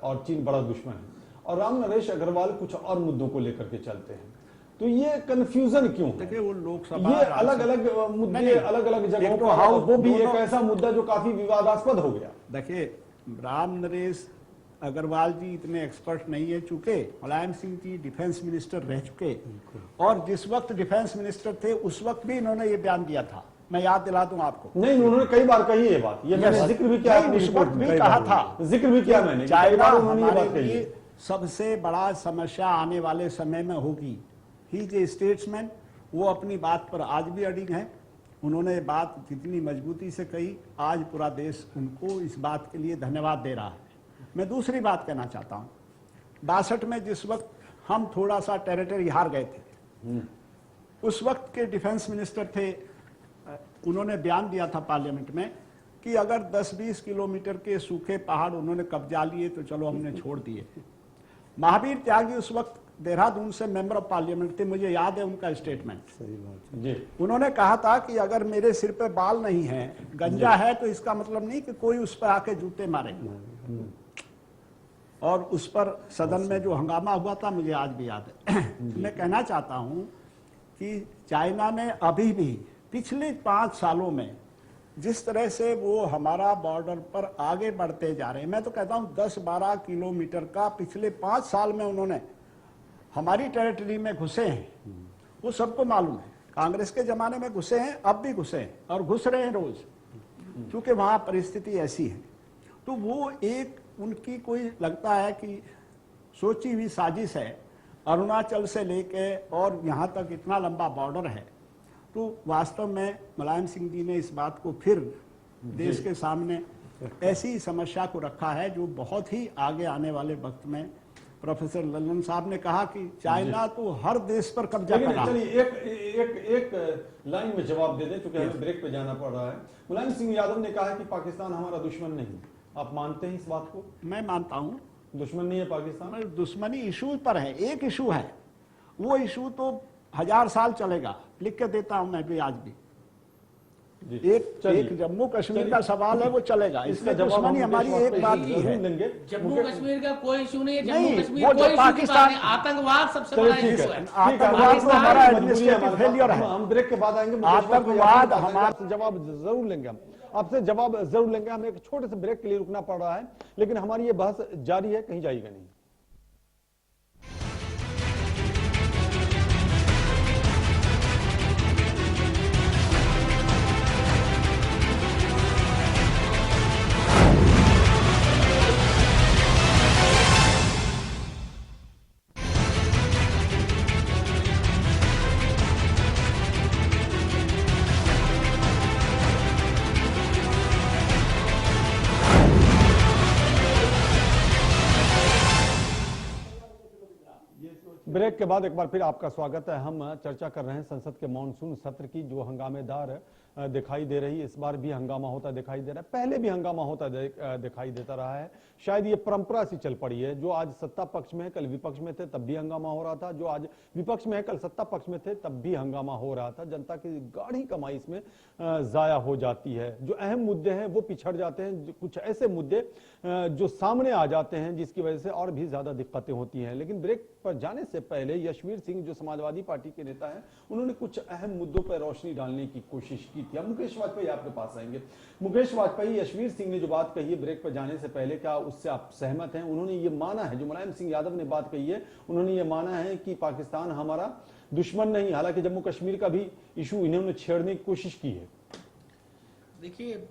और चीन बड़ा दुश्मन है, और राम नरेश अग्रवाल कुछ और मुद्दों को लेकर के चलते हैं। तो ये कंफ्यूजन क्यों है? देखिए वो लोकसभा ये अलग अलग मुद्दे अलग अलग जगहों तो पर, हाउस वो भी एक ऐसा मुद्दा जो काफी विवादास्पद हो गया। देखिए राम नरेश अग्रवाल जी इतने एक्सपर्ट नहीं है, चूंकि मुलायम सिंह जी डिफेंस मिनिस्टर रह चुके और जिस वक्त डिफेंस मिनिस्टर थे उस वक्त भी इन्होंने ये बयान दिया था, मैं याद दिला दूं आपको। नहीं, उन्होंने कई बार कही ये बात, ये मैंने जिक्र भी किया, उस वक्त भी कहा था, जिक्र भी किया मैंने, चाइना उन्होंने ये बात हमारे कही। लिए सबसे बड़ा समस्या आने वाले समय में होगी। ही जे स्टेट्समैन, वो अपनी बात पर आज भी अडिग हैं। उन्होंने बात जितनी मजबूती से कही, आज पूरा देश उनको इस बात के लिए धन्यवाद दे रहा है। मैं दूसरी बात कहना चाहता हूं, 62 में जिस वक्त हम थोड़ा सा टेरिटरी हार गए थे, उस वक्त के डिफेंस मिनिस्टर थे, उन्होंने बयान दिया था पार्लियामेंट में कि अगर 10-20 किलोमीटर के सूखे पहाड़ उन्होंने कब्जा लिए तो चलो हमने छोड़ दिए। महावीर त्यागी उस वक्त देहरादून से मेंबर ऑफ पार्लियामेंट थे, मुझे याद है उनका स्टेटमेंट। सही बात है जी। उन्होंने कहा था कि अगर मेरे सिर पे बाल नहीं है, गंजा है, तो इसका मतलब नहीं कि कोई उस पर आके जूते मारे। और उस पर सदन में जो हंगामा हुआ था मुझे आज भी याद है। मैं कहना चाहता हूं कि चाइना ने अभी भी पिछले 5 सालों में जिस तरह से वो हमारा बॉर्डर पर आगे बढ़ते जा रहे हैं, मैं तो कहता हूं 10-12 किलोमीटर का पिछले 5 साल में उन्होंने हमारी टेरिटरी में घुसे हैं। वो सबको मालूम है, कांग्रेस के जमाने में घुसे हैं, अब भी घुसे हैं और घुस रहे हैं रोज, क्योंकि वहां परिस्थिति ऐसी है। तो वो एक उनकी कोई लगता है कि सोची हुई साजिश है। अरुणाचल से लेके और यहाँ तक इतना लंबा बॉर्डर है, तो वास्तव में मुलायम सिंह जी ने इस बात को फिर देश के सामने ऐसी समस्या को रखा है जो बहुत ही आगे आने वाले वक्त में, प्रोफेसर लल्लन साहब ने कहा कि चाइना तो हर देश पर कब्जा कर रहा है। चलिए एक लाइन में जवाब दे दें, क्योंकि हमें ब्रेक पे जाना पड़ रहा है। मुलायम सिंह यादव ने कहा कि पाकिस्तान हमारा दुश्मन नहीं, आप मानते हैं इस बात को? मैं मानता हूं, दुश्मन नहीं है पाकिस्तान। दुश्मनी इशू पर है, एक इशू है, वो इशू तो 1000 साल चलेगा। लिख के देता हूं मैं भी आज भी। एक जम्मू कश्मीर का सवाल है, वो चलेगा। इसका दुश्मनी हमारी एक बात की है। जम्मू कश्मीर का कोई इशू नहीं है, नहीं, जम्मू कश्मीर वो जो कोई पाकिस्तान, आतंकवाद सबसे बड़ा इशू है। आतंकवाद तो हमारा एडमिनिस्ट्रेटिव फेलियर है। हम ब्रेक के बाद आएंगे, आतंकवाद हमारा जवाब जरूर लेंगे, हम आपसे जवाब जरूर लेंगे। हमें एक छोटे से ब्रेक के लिए रुकना पड़ रहा है, लेकिन हमारी ये बहस जारी है, कहीं जाएगा नहीं। ब्रेक के बाद एक बार फिर आपका स्वागत है। हम चर्चा कर रहे हैं संसद के मॉनसून सत्र की, जो हंगामेदार दिखाई दे रही है। इस बार भी हंगामा होता दिखाई दे रहा है, पहले भी हंगामा होता दिखाई देता रहा है। शायद ये परंपरा सी चल पड़ी है, जो आज सत्ता पक्ष में है कल विपक्ष में थे तब भी हंगामा हो रहा था, जो आज विपक्ष में है कल सत्ता पक्ष में थे तब भी हंगामा हो रहा था। जनता की गाढ़ी कमाई इसमें जाया हो जाती है। जो अहम मुद्दे हैं वो पिछड़ जाते हैं, कुछ ऐसे मुद्दे जो सामने आ जाते हैं जिसकी वजह से और भी ज्यादा दिक्कतें होती हैं। लेकिन ब्रेक पर जाने से पहले यशवीर सिंह जो समाजवादी पार्टी के नेता हैं, उन्होंने कुछ अहम मुद्दों पर रोशनी डालने की कोशिश की थी। अब मुकेश वाजपेयी आपके पास आएंगे। मुकेश वाजपेयी, यशवीर सिंह ने जो बात कही है ब्रेक पर जाने से पहले, क्या उससे आप सहमत हैं? उन्होंने ये माना है, जो मुलायम सिंह यादव ने बात कही है, उन्होंने ये माना है कि पाकिस्तान हमारा दुश्मन नहीं, हालांकि जम्मू कश्मीर का भी इशू इन्होंने छेड़ने की कोशिश की है। देखिए,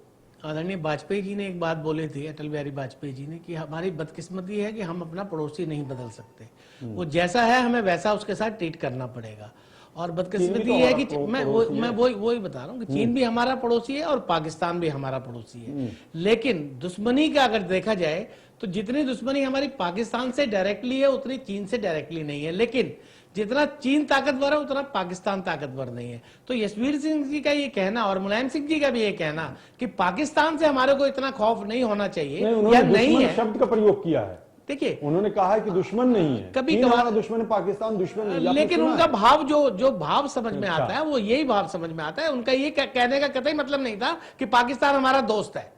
आदरणीय वाजपेयी जी ने एक बात बोली थी, अटल बिहारी वाजपेयी जी ने, कि हमारी बदकिस्मती है कि हम अपना पड़ोसी नहीं बदल सकते, वो जैसा है हमें वैसा उसके साथ ट्रीट करना पड़ेगा। और बदकिस्मती है कि मैं वही बता रहा हूँ कि चीन भी हमारा पड़ोसी है और पाकिस्तान भी हमारा पड़ोसी है। लेकिन दुश्मनी का अगर देखा जाए तो जितनी दुश्मनी हमारी पाकिस्तान से डायरेक्टली है उतनी चीन से डायरेक्टली नहीं है। लेकिन जितना चीन ताकतवर है उतना पाकिस्तान ताकतवर नहीं है। तो यशवीर सिंह जी का ये कहना और मुलायम सिंह जी का भी ये कहना कि पाकिस्तान से हमारे को इतना खौफ नहीं होना चाहिए या नहीं है, शब्द का प्रयोग किया है। देखिए उन्होंने कहा है कि दुश्मन नहीं है, कभी चीन कभार- हमारा दुश्मन है, पाकिस्तान दुश्मन नहीं है। आपने लेकिन सुना उनका है? भाव जो भाव समझ में अच्छा। आता है वो यही भाव समझ में आता है। उनका ये कहने का कतई मतलब नहीं था कि पाकिस्तान हमारा दोस्त है।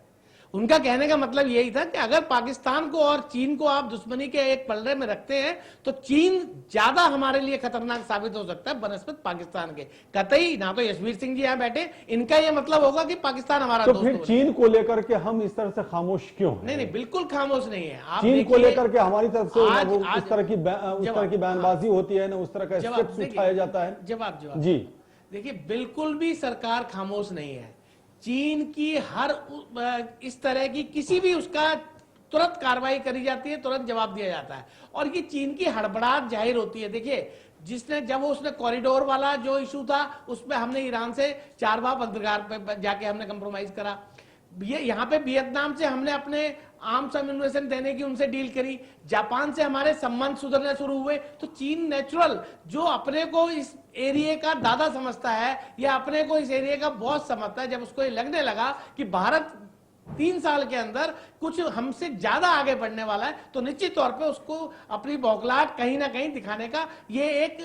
उनका कहने का मतलब यही था कि अगर पाकिस्तान को और चीन को आप दुश्मनी के एक पलड़े में रखते हैं तो चीन ज्यादा हमारे लिए खतरनाक साबित हो सकता है बनस्पत पाकिस्तान के। कतई ना तो यशवीर सिंह जी यहां बैठे, इनका यह मतलब होगा कि पाकिस्तान हमारा तो दोस्त फिर हो। चीन को लेकर के हम इस तरह से खामोश क्यों हैं? नहीं नहीं, बिल्कुल खामोश नहीं है। आप चीन को देखिए, लेकर के हमारी तरफ से आज- ना वो आज- उस तरह की बयानबाजी होती है, ना उस तरह का जवाब स्टेप्स देखिए, उठाया जाता है। जवाब जी देखिए, बिल्कुल भी सरकार खामोश नहीं है। चीन की हर इस तरह की किसी भी उसका तुरंत कार्रवाई करी जाती है, तुरंत जवाब दिया जाता है। और ये चीन की हड़बड़ाहट जाहिर होती है। देखिए, जब उसने कॉरिडोर वाला जो इशू था उसमें हमने ईरान से 4 बार पत्रकार पे जाके हमने कंप्रोमाइज करा। ये यहाँ पे वियतनाम से हमने अपने आर्म्स एम्यूनिशन देने की उनसे डील करी। जापान से हमारे संबंध सुधरने शुरू हुए। तो चीन नेचुरल जो अपने को इस एरिया का दादा समझता है या अपने को इस एरिया का बॉस समझता है, जब उसको ये लगने लगा कि भारत 3 साल के अंदर कुछ हमसे ज्यादा आगे बढ़ने वाला है, तो निश्चित तौर पे उसको अपनी बौखलाहट कहीं ना कहीं दिखाने का ये एक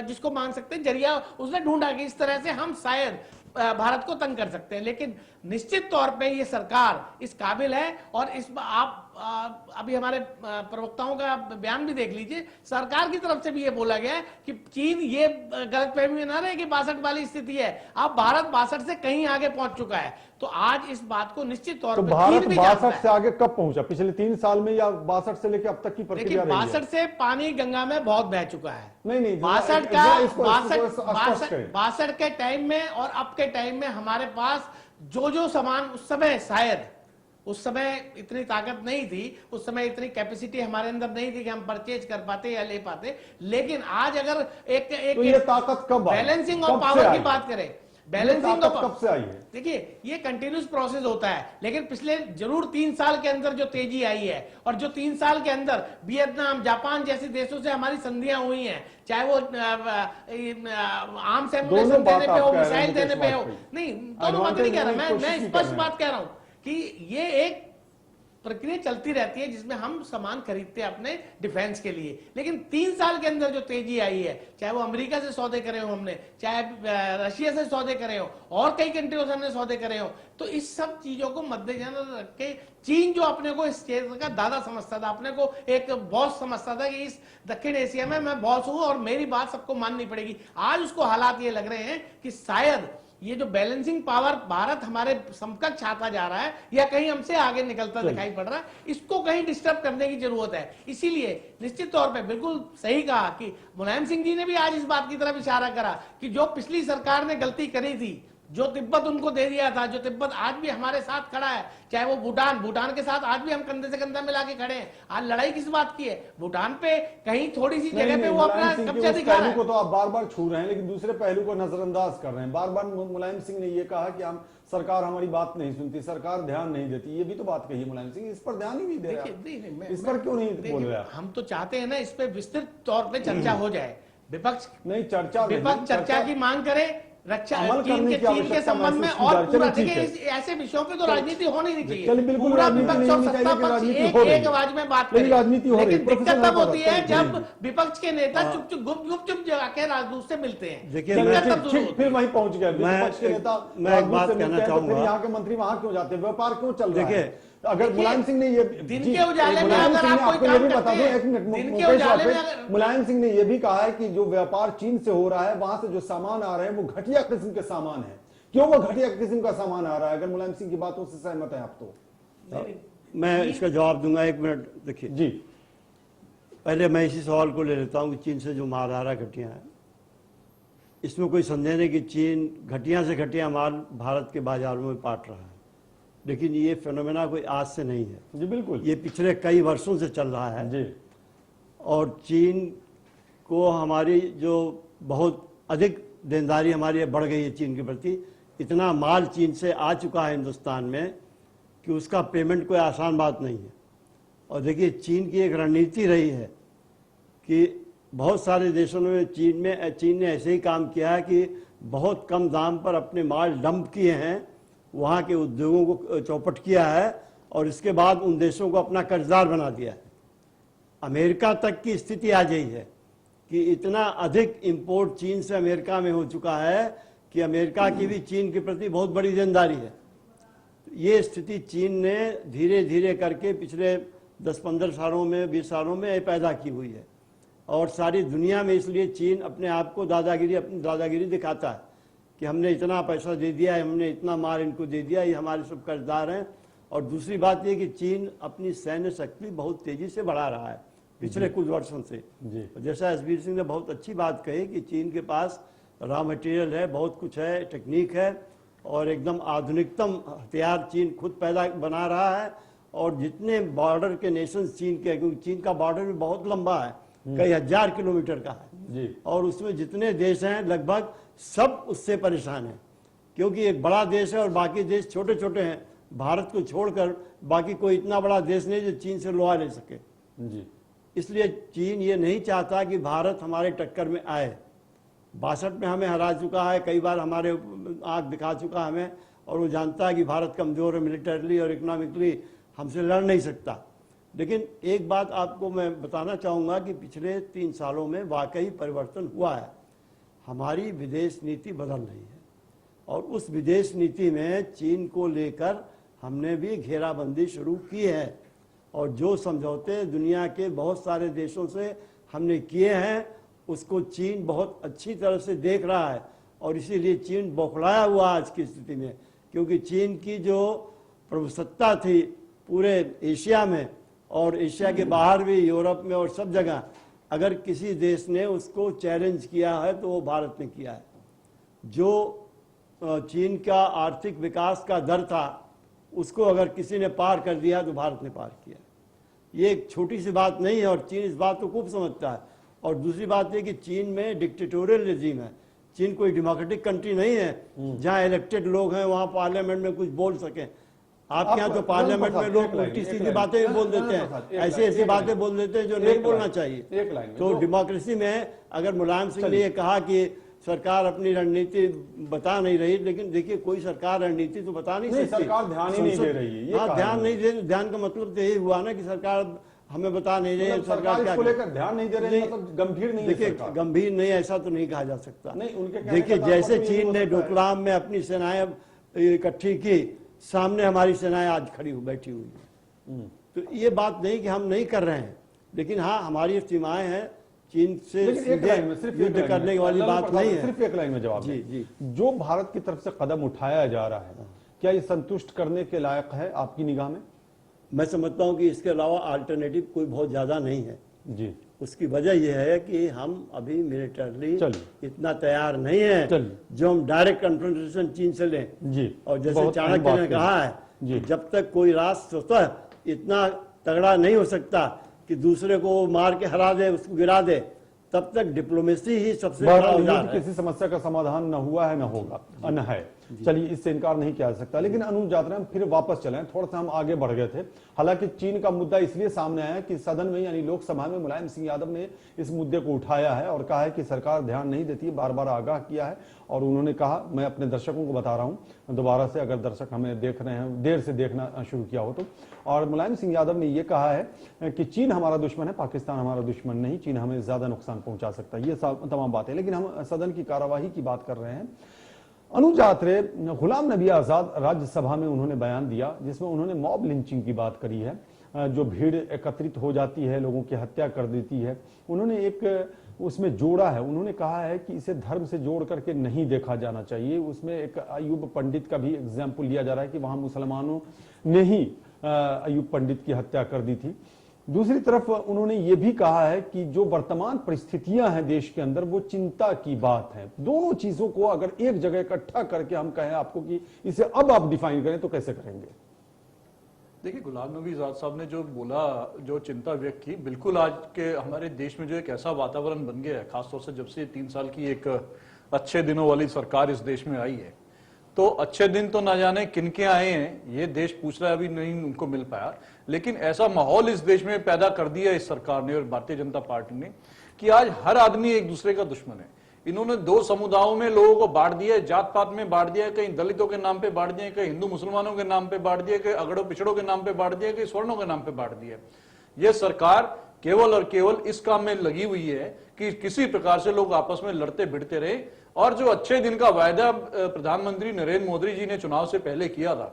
जिसको मान सकते हैं जरिया उसने ढूंढा कि इस तरह से हम शायद भारत को तंग कर सकते हैं। लेकिन निश्चित तौर पे ये सरकार इस काबिल है। और इस आप अभी हमारे प्रवक्ताओं का बयान भी देख लीजिए, सरकार की तरफ से भी ये बोला गया है कि चीन ये गलतफहमी में ना रहे कि 62 वाली स्थिति है। अब भारत 62 से कहीं आगे पहुंच चुका है। तो आज इस बात को निश्चित तौर तो पर भारत चीन भी जानता 62 से आगे कब पहुंचा? पिछले 3 साल में या 62 से लेकर अब तक की देखिए, प्रक्रिया रही है? 62 से पानी गंगा में बहुत बह चुका है। नहीं 62 का जरा इसको स्पष्ट करें। 62 के टाइम में और अब के टाइम में हमारे पास जो सामान उस समय शायद उस समय इतनी ताकत नहीं थी, उस समय इतनी कैपेसिटी हमारे अंदर नहीं थी कि हम परचेज कर पाते या ले पाते। लेकिन आज अगर तो ये ताकत कब आई? बैलेंसिंग कब ऑफ से पावर आई? की बात करें, ये बैलेंसिंग ताकत कब से आई है? देखिए, ये कंटिन्यूस प्रोसेस होता है। लेकिन पिछले जरूर 3 साल के अंदर जो तेजी आई है, और जो 3 साल के अंदर वियतनाम, जापान जैसे देशों से हमारी संधियां हुई हैं, चाहे वो आर्म्स एम्यूनिशन देने पे हो, मिसाइल देने पे हो, नहीं दोनों बात नहीं कह रहा मैं स्पष्ट बात कह रहा हूं कि ये एक प्रक्रिया चलती रहती है जिसमें हम सामान खरीदते हैं अपने डिफेंस के लिए। लेकिन 3 साल के अंदर जो तेजी आई है, चाहे वो अमेरिका से सौदे करे हो हमने, चाहे रशिया से सौदे करे हो, और कई कंट्रियों से हमने सौदे करे हो, तो इस सब चीजों को मद्देनजर रख के चीन जो अपने को इस क्षेत्र का दादा समझता था, अपने को एक बॉस समझता था कि इस दक्षिण एशिया में मैं बॉस हूं और मेरी बात सबको माननी पड़ेगी, आज उसको हालात ये लग रहे हैं कि शायद ये जो बैलेंसिंग पावर भारत हमारे समकक्ष आता जा रहा है या कहीं हमसे आगे निकलता दिखाई पड़ रहा है, इसको कहीं डिस्टर्ब करने की जरूरत है। इसीलिए निश्चित तौर पे बिल्कुल सही कहा कि मुलायम सिंह जी ने भी आज इस बात की तरफ इशारा करा कि जो पिछली सरकार ने गलती करी थी, जो तिब्बत उनको दे दिया था, जो तिब्बत आज भी हमारे साथ खड़ा है, चाहे वो भूटान के साथ आज भी हम कंधे से कंधा मिला के खड़े हैं। आज लड़ाई किस बात की है? भूटान पे कहीं थोड़ी सी जगह पे वो अपना कब्जा दिखा रहा है। को तो आप बार बार छू रहे हैं, लेकिन दूसरे पहलू को नजरअंदाज कर रहे हैं। बार बार मुलायम सिंह ने ये कहा कि हम सरकार हमारी बात नहीं सुनती, सरकार ध्यान नहीं देती। ये भी तो बात कही मुलायम सिंह, इस पर ध्यान ही नहीं दे रहे। इस पर क्यों नहीं बोल रहे? हम तो चाहते हैं ना इस पे विस्तृत तौर पे चर्चा हो जाए। विपक्ष नहीं चर्चा की मांग करे, रक्षा चीन के संबंध में और पूरा देखिए, ऐसे विषयों पे तो राजनीति होनी नहीं चाहिए। बिल्कुल पूरा राजनीति विपक्ष नहीं और होनी सत्ता चाहिए कि पक्ष राजनीति एक हो रही है। एक आवाज में बात लेकिन करें। राजनीति हो रही है। लेकिन दिक्कत प्रोफेसर तब होती है जी। जब विपक्ष के नेता गुपचुप जाके राजदूत से मिलते हैं। देखिए, दिक्कत तब शुरू होती फिर है। वहीं पहुंच गए विपक्ष के नेता। मैं एक बात कहना फिर चाहूंगा। यहाँ के मंत्री वहां क्यों जाते हैं? व्यापार क्यों चल रहा है? देखिए, अगर मुलायम सिंह ने ये दिन जी, के उजाले में मुलायम अगर सिंह ने आप कोई आपको ये काम भी बता करते दूं, हैं, एक मिनट दिन के मुकेश उजाले में वापस, अगर मुलायम सिंह ने यह भी कहा है कि जो व्यापार चीन से हो रहा है, वहां से जो सामान आ रहे हैं वो घटिया किस्म के सामान है। क्यों वो घटिया किस्म का सामान आ रहा है? अगर मुलायम सिंह की बातों से सहमत है आप तो मैं इसका जवाब दूंगा। 1 मिनट देखिए जी। पहले मैं इसी सवाल को ले लेता हूं कि चीन से जो माल आ रहा है घटिया है, इसमें कोई संदेह नहीं कि चीन घटिया से घटिया माल भारत के बाजारों में बांट रहा है। लेकिन ये फिनोमेना कोई आज से नहीं है जी, बिल्कुल ये पिछले कई वर्षों से चल रहा है जी। और चीन को हमारी जो बहुत अधिक देनदारी हमारी बढ़ गई है चीन के प्रति। इतना माल चीन से आ चुका है हिंदुस्तान में कि उसका पेमेंट कोई आसान बात नहीं है। और देखिए, चीन की एक रणनीति रही है कि बहुत सारे देशों में चीन ने ऐसे ही काम किया है कि बहुत कम दाम पर अपने माल डंप किए हैं, वहाँ के उद्योगों को चौपट किया है और इसके बाद उन देशों को अपना कर्जदार बना दिया है। अमेरिका तक की स्थिति आ गई है कि इतना अधिक इंपोर्ट चीन से अमेरिका में हो चुका है कि अमेरिका की भी चीन के प्रति बहुत बड़ी देनदारी है। ये स्थिति चीन ने धीरे धीरे करके पिछले 10-15 सालों में 20 सालों में पैदा की हुई है और सारी दुनिया में इसलिए चीन अपने आप को अपनी दादागिरी दिखाता है कि हमने इतना पैसा दे दिया है, हमने इतना माल इनको दे दिया, ये हमारे सब कर्जदार हैं। और दूसरी बात ये कि चीन अपनी सैन्य शक्ति बहुत तेजी से बढ़ा रहा है पिछले कुछ वर्षों से। जैसा एसबीर सिंह ने बहुत अच्छी बात कही कि चीन के पास रॉ मटेरियल है, बहुत कुछ है, टेक्निक है और एकदम आधुनिकतम हथियार चीन खुद बना रहा है। और जितने बॉर्डर के नेशंस चीन के, क्योंकि चीन का बॉर्डर भी बहुत लंबा है, कई हजार किलोमीटर का है और उसमें जितने देश हैं लगभग सब उससे परेशान हैं क्योंकि एक बड़ा देश है और बाकी देश छोटे छोटे हैं। भारत को छोड़कर बाकी कोई इतना बड़ा देश नहीं जो चीन से लोहा ले सके। इसलिए चीन ये नहीं चाहता कि भारत हमारे टक्कर में आए। 62 में हमें हरा चुका है, कई बार हमारे आंख दिखा चुका हमें और वो जानता है कि भारत कमजोर है मिलिटरली और इकोनॉमिकली, हमसे लड़ नहीं सकता। लेकिन एक बात आपको मैं बताना चाहूँगा कि पिछले 3 सालों में वाकई परिवर्तन हुआ है। हमारी विदेश नीति बदल रही है और उस विदेश नीति में चीन को लेकर हमने भी घेराबंदी शुरू की है और जो समझौते दुनिया के बहुत सारे देशों से हमने किए हैं उसको चीन बहुत अच्छी तरह से देख रहा है और इसीलिए चीन बौखलाया हुआ आज की स्थिति में, क्योंकि चीन की जो प्रभुसत्ता थी पूरे एशिया में और एशिया के बाहर भी, यूरोप में और सब जगह, अगर किसी देश ने उसको चैलेंज किया है तो वो भारत ने किया है। जो चीन का आर्थिक विकास का दर था उसको अगर किसी ने पार कर दिया तो भारत ने पार किया। ये एक छोटी सी बात नहीं है और चीन इस बात को खूब समझता है। और दूसरी बात यह कि चीन में डिक्टेटोरियल रेजिम है। चीन कोई डेमोक्रेटिक कंट्री नहीं है जहां इलेक्टेड लोग हैं वहां पार्लियामेंट में कुछ बोल सकें। आपके यहाँ तो पार्लियामेंट में लोग उल्टी सीधी बातें भी बोल देते हैं, ऐसी बातें बोल देते हैं जो नहीं बोलना चाहिए। तो डेमोक्रेसी में अगर मुलायम सिंह ने ये कहा कि सरकार अपनी रणनीति बता नहीं रही, लेकिन देखिए कोई सरकार रणनीति तो बता नहीं सकती, सरकार ध्यान ही नहीं दे रही है। हाँ, ध्यान नहीं दे, ध्यान का मतलब तो यही हुआ ना कि सरकार हमें बता नहीं रही है। सरकार इसको लेकर ध्यान नहीं दे रही है, मतलब गंभीर नहीं है। देखिए गंभीर नहीं, ऐसा तो नहीं कहा जा सकता। देखिए जैसे चीन ने डोकलाम में अपनी सेनाएं इकट्ठी की, सामने हमारी सेनाएं आज बैठी हुई है। तो ये बात नहीं कि हम नहीं कर रहे हैं, लेकिन हाँ हमारी सीमाएं हैं। चीन से युद्ध करने वाली बात नहीं है। सिर्फ एक लाइन में जवाब जी। जो भारत की तरफ से कदम उठाया जा रहा है क्या ये संतुष्ट करने के लायक है आपकी निगाह में? मैं समझता हूं कि इसके अलावा अल्टरनेटिव कोई बहुत ज्यादा नहीं है जी। उसकी वजह यह है कि हम अभी मिलिटरली इतना तैयार नहीं है जो हम डायरेक्ट कन्फ्रंटेशन चीन से लें जी। और जैसे चाणक्य ने कहा है जब तक कोई राष्ट्र स्वतः इतना तगड़ा नहीं हो सकता कि दूसरे को मार के हरा दे, उसको गिरा दे, तब तक डिप्लोमेसी ही सबसे बड़ा औजार है। किसी समस्या का समाधान न हुआ है, न होगा, न है। चलिए इससे इनकार नहीं किया जा सकता। लेकिन अनुज यात्रा फिर वापस चले, थोड़ा सा हम आगे बढ़ गए थे। हालांकि चीन का मुद्दा इसलिए सामने आया कि सदन में यानी लोकसभा में मुलायम सिंह यादव ने इस मुद्दे को उठाया है और कहा है कि सरकार ध्यान नहीं देती, बार बार आगाह किया है। और उन्होंने कहा, मैं अपने दर्शकों को बता रहा हूं दोबारा से, अगर दर्शक हमें देख रहे हैं, देर से देखना शुरू किया हो तो, और मुलायम सिंह यादव ने यह कहा है कि चीन हमारा दुश्मन है, पाकिस्तान हमारा दुश्मन नहीं, चीन हमें ज्यादा नुकसान पहुंचा सकता है। ये तमाम बातें, लेकिन हम सदन की कार्यवाही की बात कर रहे हैं। अनुज यात्रे, गुलाम नबी आजाद राज्यसभा में उन्होंने बयान दिया जिसमें उन्होंने मॉब लिंचिंग की बात करी है, जो भीड़ एकत्रित हो जाती है, लोगों की हत्या कर देती है। उन्होंने एक उसमें जोड़ा है, उन्होंने कहा है कि इसे धर्म से जोड़ करके नहीं देखा जाना चाहिए। उसमें एक अयूब पंडित का भी एग्जाम्पल लिया जा रहा है कि वहां मुसलमानों ने ही अयूब पंडित की हत्या कर दी थी। दूसरी तरफ उन्होंने ये भी कहा है कि जो वर्तमान परिस्थितियां हैं देश के अंदर, वो चिंता की बात है। दोनों चीजों को अगर एक जगह इकट्ठा करके हम कहें आपको कि इसे अब आप डिफाइन करें तो कैसे करेंगे? देखिए, गुलाम नबी आजाद साहब ने जो बोला, जो चिंता व्यक्त की, बिल्कुल आज के हमारे देश में जो एक ऐसा वातावरण बन गया है, खासतौर से जब से 3 साल की एक अच्छे दिनों वाली सरकार इस देश में आई है, तो अच्छे दिन तो ना जाने किनके आए हैं, ये देश पूछ रहा है, अभी नहीं उनको मिल पाया। लेकिन ऐसा माहौल इस देश में पैदा कर दिया इस सरकार ने और भारतीय जनता पार्टी ने कि आज हर आदमी एक दूसरे का दुश्मन है। इन्होंने 2 समुदायों में लोगों को बांट दिया, जात पात में बांट दिया, कहीं दलितों के नाम पे बांट दिया, कहीं हिंदू मुसलमानों के नाम पे बांट दिया, कहीं अगड़ों पिछड़ों के नाम पे बांट दिया, कहीं स्वर्णों के नाम पे बांट दिया। यह सरकार केवल और केवल इस काम में लगी हुई है कि किसी प्रकार से लोग आपस में लड़ते भिड़ते रहे, और जो अच्छे दिन का वायदा प्रधानमंत्री नरेंद्र मोदी जी ने चुनाव से पहले किया था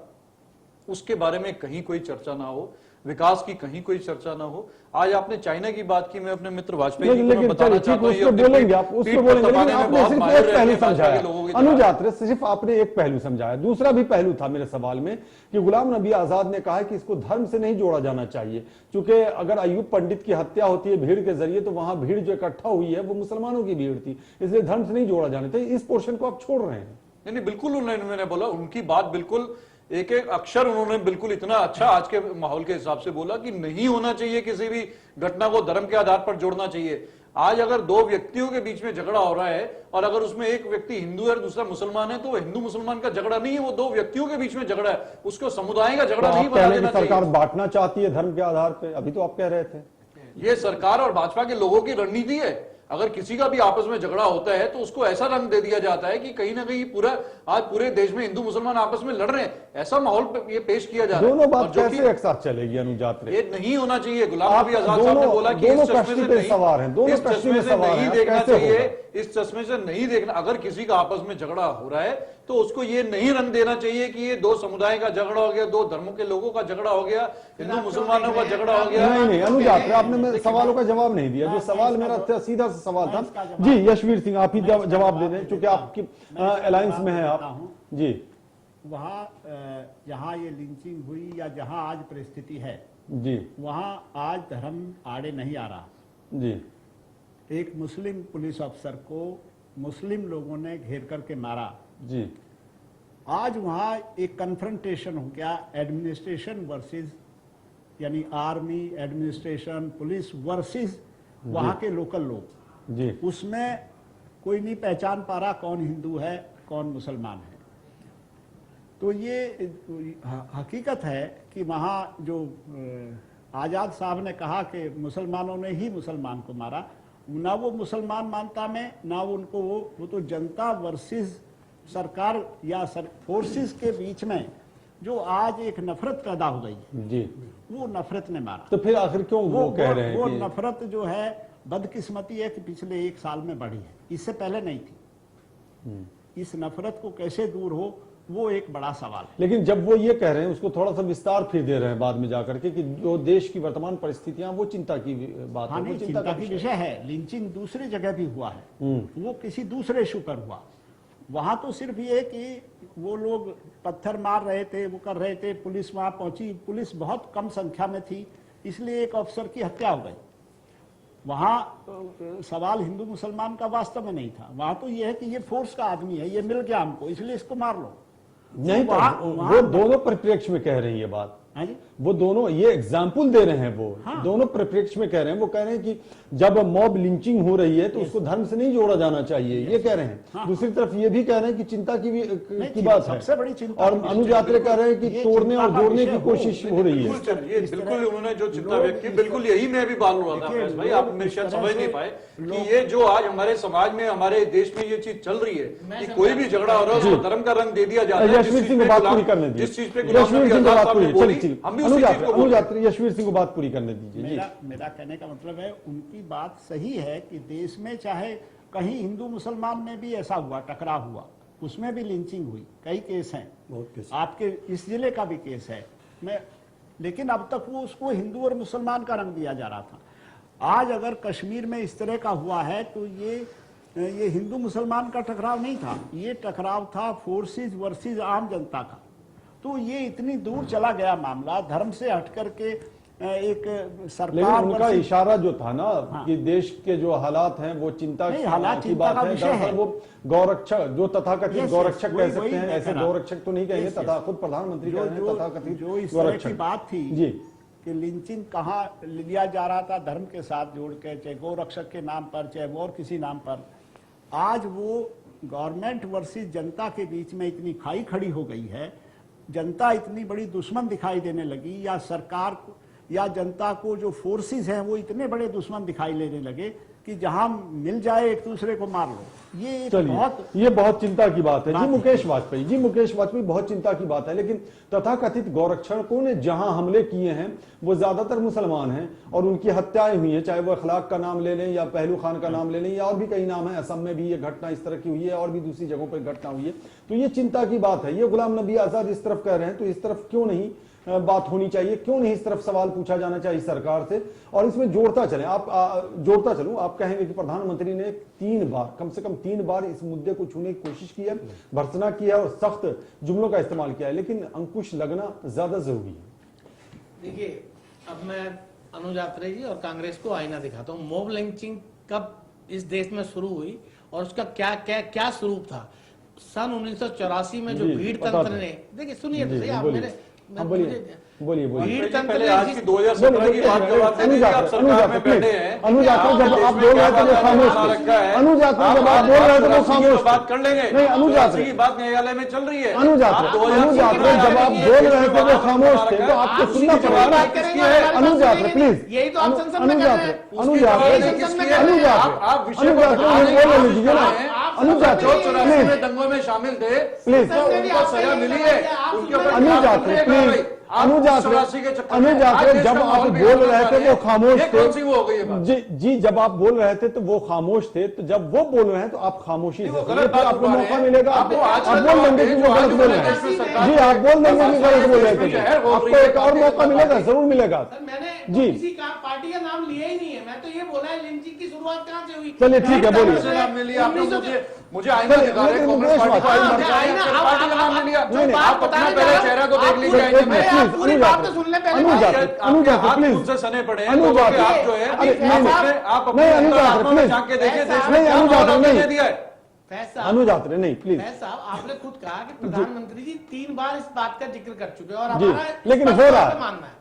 उसके बारे में कहीं कोई चर्चा ना हो, विकास की कहीं कोई चर्चा ना हो। आज आपने चाइना की बात की, मैं अपने मित्र वाजपेयी जी को बताना चाहता हूं, उसको बोलेंगे आप, उसको बोलेंगे, लेकिन आपने सिर्फ एक पहलू समझाया अनुजात, सिर्फ आपने एक पहलू समझाया। दूसरा भी पहलू था मेरे सवाल में कि गुलाम नबी आजाद ने कहा कि इसको धर्म से नहीं जोड़ा जाना चाहिए, क्योंकि अगर अयूब पंडित की हत्या होती है भीड़ के जरिए तो वहां भीड़ जो इकट्ठा हुई है वो मुसलमानों की भीड़ थी, इसलिए धर्म से नहीं जोड़ा जाना चाहिए। इस पोर्शन को आप छोड़ रहे हैं। नहीं, बिल्कुल मैंने बोला, उनकी बात बिल्कुल एक एक अक्षर उन्होंने बिल्कुल इतना अच्छा आज के माहौल के हिसाब से बोला कि नहीं होना चाहिए किसी भी घटना को धर्म के आधार पर जोड़ना चाहिए। आज अगर दो व्यक्तियों के बीच में झगड़ा हो रहा है और अगर उसमें एक व्यक्ति हिंदू है और दूसरा मुसलमान है, तो वो हिंदू मुसलमान का झगड़ा नहीं है, वो दो व्यक्तियों के बीच में झगड़ा है, उसको समुदाय का झगड़ा नहीं बना देना चाहिए। सरकार बांटना चाहती है धर्म के आधार पर, अभी तो आप कह रहे थे। ये सरकार और भाजपा के लोगों की रणनीति है। अगर किसी का भी आपस में झगड़ा होता है तो उसको ऐसा रंग दे दिया जाता है कि कहीं ना कहीं आज पूरे देश में हिंदू मुसलमान आपस में लड़ रहे हैं, ऐसा माहौल ये पेश किया जा रहा है। दोनों बात कैसे एक साथ चलेगी अनुजात? ये नहीं होना चाहिए। गुलाम नबी आजाद साहब ने बोला कि इस चश्मे से नहीं देखना चाहिए, इस चश्मे से नहीं देखना। अगर किसी का आपस में झगड़ा हो रहा है तो उसको ये नहीं रंग देना चाहिए कि ये दो समुदाय का झगड़ा हो गया, दो धर्मों के लोगों का झगड़ा हो गया, हिंदू मुसलमानों का झगड़ा हो गया। नहीं अनुजात, आपने मेरे सवालों का जवाब नहीं दिया। जो सवाल मेरा सीधा सा सवाल था जी, यशवीर सिंह आप ही जवाब दे दें, क्योंकि आपकी अलायंस में है आप जी। वहाँ जहाँ ये लिंचिंग हुई या जहाँ आज परिस्थिति है जी, वहाँ आज धर्म आड़े नहीं आ रहा जी। एक मुस्लिम पुलिस अफसर को मुस्लिम लोगों ने घेर करके मारा जी। आज वहाँ एक कन्फ्रंटेशन हो गया, एडमिनिस्ट्रेशन वर्सेस, यानी आर्मी, एडमिनिस्ट्रेशन, पुलिस वर्सेस वहाँ के लोकल लोग जी। उसमें कोई नहीं पहचान पा रहा कौन हिंदू है कौन मुसलमान है। तो ये हकीकत है कि वहाँ जो आज़ाद साहब ने कहा कि मुसलमानों ने ही मुसलमान को मारा, ना वो मुसलमान मानता में, ना वो उनको वो तो जनता वर्सेस सरकार या फोर्सेस के बीच में जो आज एक नफरत पैदा हो गई है जी, वो नफरत ने मारा। तो फिर आखिर क्यों वो कह रहे हैं वो कि नफरत जो है बदकिस्मती है कि पिछले एक साल में बढ़ी है, इससे पहले नहीं थी। इस नफरत को कैसे दूर हो वो एक बड़ा सवाल है। लेकिन जब वो ये कह रहे हैं उसको थोड़ा सा विस्तार फिर दे रहे हैं बाद में जाकर के कि जो देश की वर्तमान परिस्थितियां वो चिंता की बात है, नहीं, चिंता का विषय है। लिंचिंग दूसरी जगह भी हुआ है, वो किसी दूसरे इशू पर हुआ। वहां तो सिर्फ ये कि वो लोग पत्थर मार रहे थे, वो कर रहे थे, पुलिस वहां पहुंची, पुलिस बहुत कम संख्या में थी, इसलिए एक अफसर की हत्या हो गई। वहां सवाल हिंदू मुसलमान का वास्तव में नहीं था, वहां तो ये है कि ये फोर्स का आदमी है, ये मिल गया हमको, इसलिए इसको मार लो। नहीं तो वो दोनों परिप्रेक्ष्य में कह रही है बात, वो दोनों ये एग्जाम्पल दे रहे हैं, वो दोनों परिप्रेक्ष्य में कह रहे हैं। वो कह रहे हैं कि जब मॉब लिंचिंग हो रही है तो उसको धर्म से नहीं जोड़ा जाना चाहिए, ये कह रहे हैं। दूसरी तरफ ये भी कह रहे हैं कि चिंता की बात है, सबसे बड़ी चिंता। और अनुजात्रे कह रहे हैं कि तोड़ने और जोड़ने की कोशिश हो रही है। बिल्कुल उन्होंने जो चिंता व्यक्त की, बिल्कुल यही मैं भी बात रहा था भाई, आप मेरे शायद समझ नहीं पाए कि ये जो आज हमारे समाज में, हमारे देश में ये चीज चल रही है कि कोई भी झगड़ा हो रहा है उसको धर्म का रंग दे दिया जाता है। यशवीर सिंह को बात पूरी करने दीजिए, जिस चीज पे यशवीर सिंह को बात पूरी करने दीजिए। मेरा कहने का मतलब है उनकी बात सही है कि देश में चाहे कहीं हिंदू मुसलमान में भी ऐसा हुआ, टकराव हुआ, उसमें भी लिंचिंग हुई, कई केस हैं, आपके इस जिले का भी केस है, लेकिन अब तक वो उसको हिंदू और मुसलमान का रंग दिया जा रहा था। आज अगर कश्मीर में इस तरह का हुआ है तो ये हिंदू मुसलमान का टकराव नहीं था, ये टकराव था फोर्सेस वर्सेस आम जनता का। तो ये इतनी दूर चला गया मामला, धर्म से हट करके एक सरकार। लेकिन उनका इशारा जो था ना कि देश के जो हालात हैं वो चिंता की बात है, दरअसल वो गौरक्षक, जो तथाकथित गौरक्षक कह सकते हैं, ऐसे गौरक्षक तो नहीं कहेंगे, तथा खुद प्रधानमंत्री कह रहे हैं तथाकथित जो इस तरह की बात थी जी कि लिंचिंग कहाँ लिया जा रहा था धर्म के साथ जोड़ के, चाहे गौरक्षक के नाम पर, चाहे और किसी नाम पर, आज वो गवर्नमेंट वर्सेस जनता के बीच में इतनी खाई खड़ी हो गई है, जनता इतनी बड़ी दुश्मन दिखाई देने लगी, या सरकार या जनता को जो फोर्सेस हैं वो इतने बड़े दुश्मन दिखाई देने लगे कि जहां मिल जाए एक दूसरे को मार लो। ये चलिए, ये बहुत चिंता की बात है जी मुकेश वाजपेयी जी। मुकेश वाजपेयी, बहुत चिंता की बात है, लेकिन तथाकथित गौरक्षकों ने जहां हमले किए हैं वो ज्यादातर मुसलमान हैं और उनकी हत्याएं हुई हैं, चाहे वो अखलाक का नाम ले लें या पहलू खान का नाम ले लें या और भी कई नाम है। असम में भी ये घटना इस तरह की हुई है और भी दूसरी जगहों पर घटना हुई है। तो ये चिंता की बात है। ये गुलाम नबी आजाद इस तरफ कह रहे हैं तो इस तरफ क्यों नहीं बात होनी चाहिए, क्यों नहीं इस तरफ सवाल पूछा जाना चाहिए सरकार से। और इसमें जोड़ता चलें, जोड़ता चलूं, आप कहेंगे कि प्रधानमंत्री ने 3 बार, कम से कम 3 बार इस मुद्दे को छूने की कोशिश की है, भर्त्सना की है और सख्त जुमलों का इस्तेमाल किया है, लेकिन अंकुश लगना ज्यादा जरूरी है। देखिए, अब मैं अनुज आत्रे जी और कांग्रेस को आईना दिखाता हूँ। मॉब लिंचिंग कब इस देश में शुरू हुई और उसका क्या स्वरूप था। सन 1984 में जो भीड़ तंत्र ने, देखिए सुनिए तो सही, आप मेरे बोलिए पहले आज की 2017 की बात करवाते हैं, आप सरकार में बैठे हैं, अनुज आत्रे जब आप बोल रहे थे वो खामोश थे। अनुज आत्रे जब आप बोल रहे थे वो खामोश थे। बात कर लेंगे, नहीं, अनुज आत्रे की बात न्यायालय में चल रही है। अनुज आत्रे जब आप बोल रहे थे वो खामोश थे तो आपको सुनना पड़ेगा। अनुज आत्रे प्लीज, यही तो आप संसद में अनुज कर रहे आत्रे हैं। अनुज आत्रे अनुज आत्रे बोल लीजिए ना। अनुज आत्रे दंगों में शामिल थे, प्लीज, उनको सजा मिली है, उनके ऊपर अनुज आत्रे प्लीज, अनुज आत्रे जब आप बोल रहे थे वो खामोश थे जी, जब आप बोल रहे थे तो वो खामोश थे, तो जब वो बोल रहे हैं तो आप खामोशी से आपको मौका मिलेगा, आप बोल देंगे कि वो गलत बोल रहे हैं जी, आप बोल देंगे कि गलत बोल रहे थे, आपको एक और मौका मिलेगा, जरूर मिलेगा जी। किसी का पार्टी का नाम लिया ही नहीं है, मैं तो ये बोला है लिंचिंग की शुरुआत कहाँ से हुई। चलिए ठीक है, बोलिए। मुझे आईना दिखा रहे हैं, कांग्रेस पार्टी का पार्टी का नाम लिया। आप अपना पहले चेहरा को देख लीजिए। पूरी बात तो सुन ले पहले। अनुज आत्रे प्लीज, उनसे सने पड़े हैं, अनुज आत्रे आप जो है आप नहीं, अनुज आत्रे प्लीज, झांक के देखिए, देश नहीं, में क्या अनुज आत्रे माहौल नहीं दिया है। अनुज आत्रे नहीं, प्लीज। साहब, आपने खुद कहा कि प्रधानमंत्री जी 3 बार इस बात का जिक्र कर चुके हैं और जी, हमारा लेकिन हो रहा है,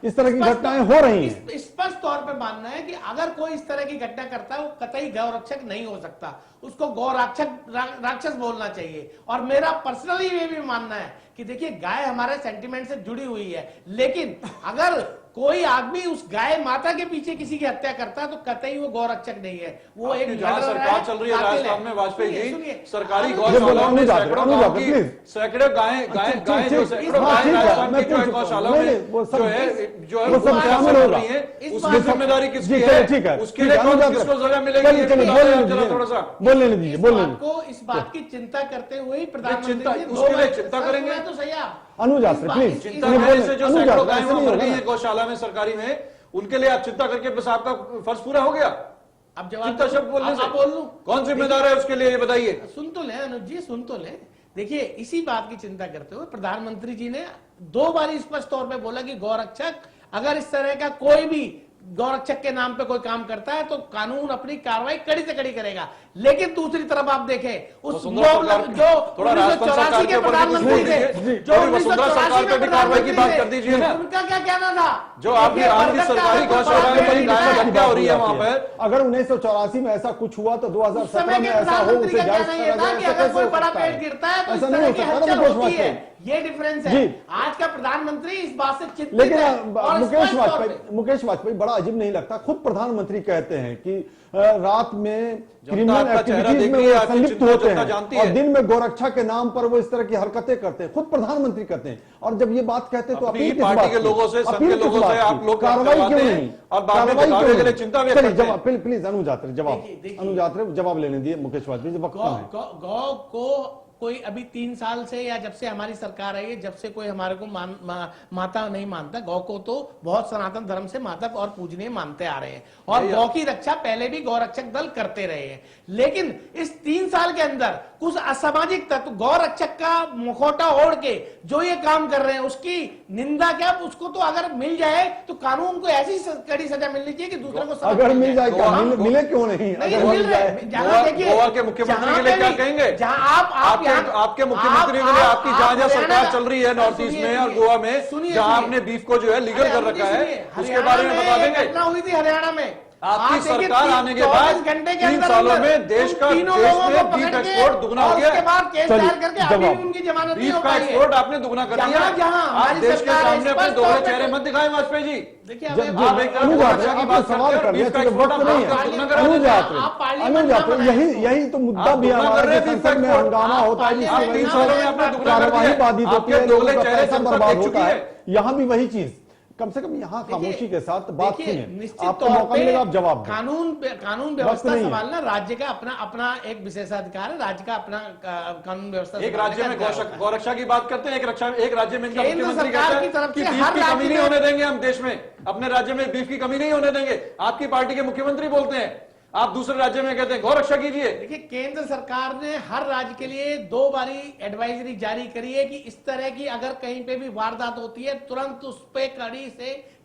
इस तरह की घटनाएं हो रही हैं। स्पष्ट तौर पे मानना है कि अगर कोई इस तरह की घटना करता है वो कतई गौरक्षक नहीं हो सकता, उसको राक्षस बोलना चाहिए। और मेरा पर्सनली ये भी मानना है कि देखिए, गाय हमारे सेंटिमेंट से जुड़ी हुई है, लेकिन अगर कोई आदमी उस गाय माता के पीछे किसी की हत्या करता है तो कतई वो गौरक्षक नहीं है, वो एक सरकार चल रही है राजस्थान में, वाजपेयी जी सरकारी गौशालाओं में सैकड़ों गायें जो सैकड़ों गायें राजस्थान की जो गौशालाओं में जो है शामिल हो रही है, उसकी जिम्मेदारी किसकी है? ठीक है, उसके लिए किसको सजा मिलेगी? थोड़ा सा बोलने दीजिए। आपको इस बात की चिंता करते हुए ही प्रधानमंत्री उसके लिए चिंता करेंगे तो सही आप अनुज आत्रे प्लीज, चिंता करने से जो सैकड़ों गायें मर गई हैं गौशाला में सरकारी में, उनके लिए आप चिंता करके बस आपका फर्ज पूरा हो गया। अब जवाब चिंता शब्द बोलने से बोल लूं, कौन जिम्मेदार है उसके लिए, ये बताइए। सुन तो ले अनुज जी, सुन तो ले। देखिए, इसी बात की चिंता करते हुए प्रधानमंत्री जी ने 2 बार स्पष्ट तौर पे बोला कि गौरक्षक, अगर इस तरह का कोई भी गौरक्षक के नाम पे कोई काम करता है तो कानून अपनी कार्रवाई कड़ी से कड़ी करेगा। लेकिन दूसरी तरफ आप देखें, उस जो 1984 के प्रधानमंत्री थे, जो 1984 में कार्रवाई की बात कर दीजिए ना, उनका क्या कहना था? जो आपकी सरकारी गौशाला में बड़ी गाय हत्या हो रही है वहां पर, अगर 1984 में ऐसा कुछ हुआ तो 2017 में ऐसा हो, उसे जायज करा जाए। अगर कोई बड़ा पेड़ गिरता है तो इस तरह की हलचल होती है, ये डिफरेंस है। आज का प्रधानमंत्री इस बात से चिंतित है। लेकिन मुकेश वाजपेयी बड़ा अजीब नहीं लगता, खुद प्रधानमंत्री कहते हैं कि रात में क्रिमिनल एक्टिविटीज में वो संलिप्त होते हैं और दिन में गोरक्षा के नाम पर वो इस तरह की हरकतें करते हैं, खुद प्रधानमंत्री करते हैं। और जब ये बात कहते हैं तो अपील किस बात के लोगों से, संघ के लोगों से आप लोग कार्रवाई क्यों नहीं, और बाद में दिखावे के लिए चिंता व्यक्त करते हैं। प्लीज अनुज आत्रे जवाब लेने दिए मुकेश वाजपेयी। गौ को कोई अभी 3 साल से या जब से हमारी सरकार आई है, जब से कोई हमारे को माता नहीं मानता, गौ को तो बहुत सनातन धर्म से माता और पूजनीय मानते आ रहे हैं और गौ की रक्षा पहले भी गौरक्षक दल करते रहे हैं। लेकिन इस 3 साल के अंदर कुछ असामाजिक तत्व गौरक्षक का मुखौटा ओढ़ के जो ये काम कर रहे हैं उसकी निंदा क्या, उसको तो अगर मिल जाए तो कानून को ऐसी कड़ी सजा मिलनी चाहिए कि दूसरे को अगर मिल जाए, मिले क्यों नहीं? गोवा के मुख्यमंत्री के लिए क्या कहेंगे? जहां आपके मुख्यमंत्री के लिए आपकी जहां सरकार चल रही है नॉर्थ ईस्ट में और गोवा में, जहां आपने बीफ को जो है लीगल कर रखा है, उसके बारे में बता देंगे। घटना हुई थी हरियाणा में, आपकी आप देखिए, सरकार आने के बाद 24 घंटे के 3 अंदर सालों अंदर में देश का तीनों देश लोगों में को बीफ पकड़ के एक्सपोर्ट दुगना हो और गया। उसके बाद केस चलिए, दायर करके अभी जवाब। भी उनकी जमानत नहीं बीफ हो का पाई है। एक्सपोर्ट आपने दुगना कर दिया। जहां आप हमारी देश के सरकार सामने अपने स्पष्ट दोगले तौर पे- चेहरे मत दिखाएं वाजपेयी जी। देखिए जब- हमें आप एक तरफ अनुज गोरक्षा यात्रे, की आपने बात सवाल करते कर हैं, लिया, बीफ का चलिए, एक्सपोर्ट वक्त आप नहीं है। दुगना करा अनुज देते हैं। यात्रे, आप पार्लियामेंट अनुज ना यात्रे, बनाएं यही इसको। यही तो मुद्दा आप भी दुगना हमारा कर रहे कि हैं, संसद में बीफ का हंगामा एक्सपोर्ट। होता है, जिसकी आप वजह 3 से सालों में आपने दुगना कर कार्यवाही दिया। बाधित होती आपके है, लोगों दोगले का चेहरे पैसा जनता बर्बाद देख होता चुकी है। है। यहाँ भी वही चीज, कम से कम यहाँ खामोशी के साथ बात देखिए, सुनिए, निश्चित आपको तौर मौका पे मिलेगा, आप जवाब दें। कानून व्यवस्था नहीं है। संभालना राज्य का अपना अपना एक विशेषाधिकार है। राज्य का अपना कानून व्यवस्था एक संभालने राज्य का में अधिकार होता है। गौरक्षा की बात करते हैं, एक राज्य में इनका केंद्र मुख्यमंत्री सरकार कहता की है तरफ कि से बीफ हर की राज्य कमी नहीं में- होने देंगे हम देश में, अपने राज्य में बीफ की कमी नहीं होने देंगे। आपकी पार्टी के मुख्यमंत्री बोलते हैं, आप दूसरे राज्य में कहते हैं गौरक्षा कीजिए। देखिए, केंद्र सरकार ने हर राज्य के लिए 2 बारी एडवाइजरी जारी करी है कि इस तरह की अगर कहीं पे भी वारदात होती है तुरंत उस पे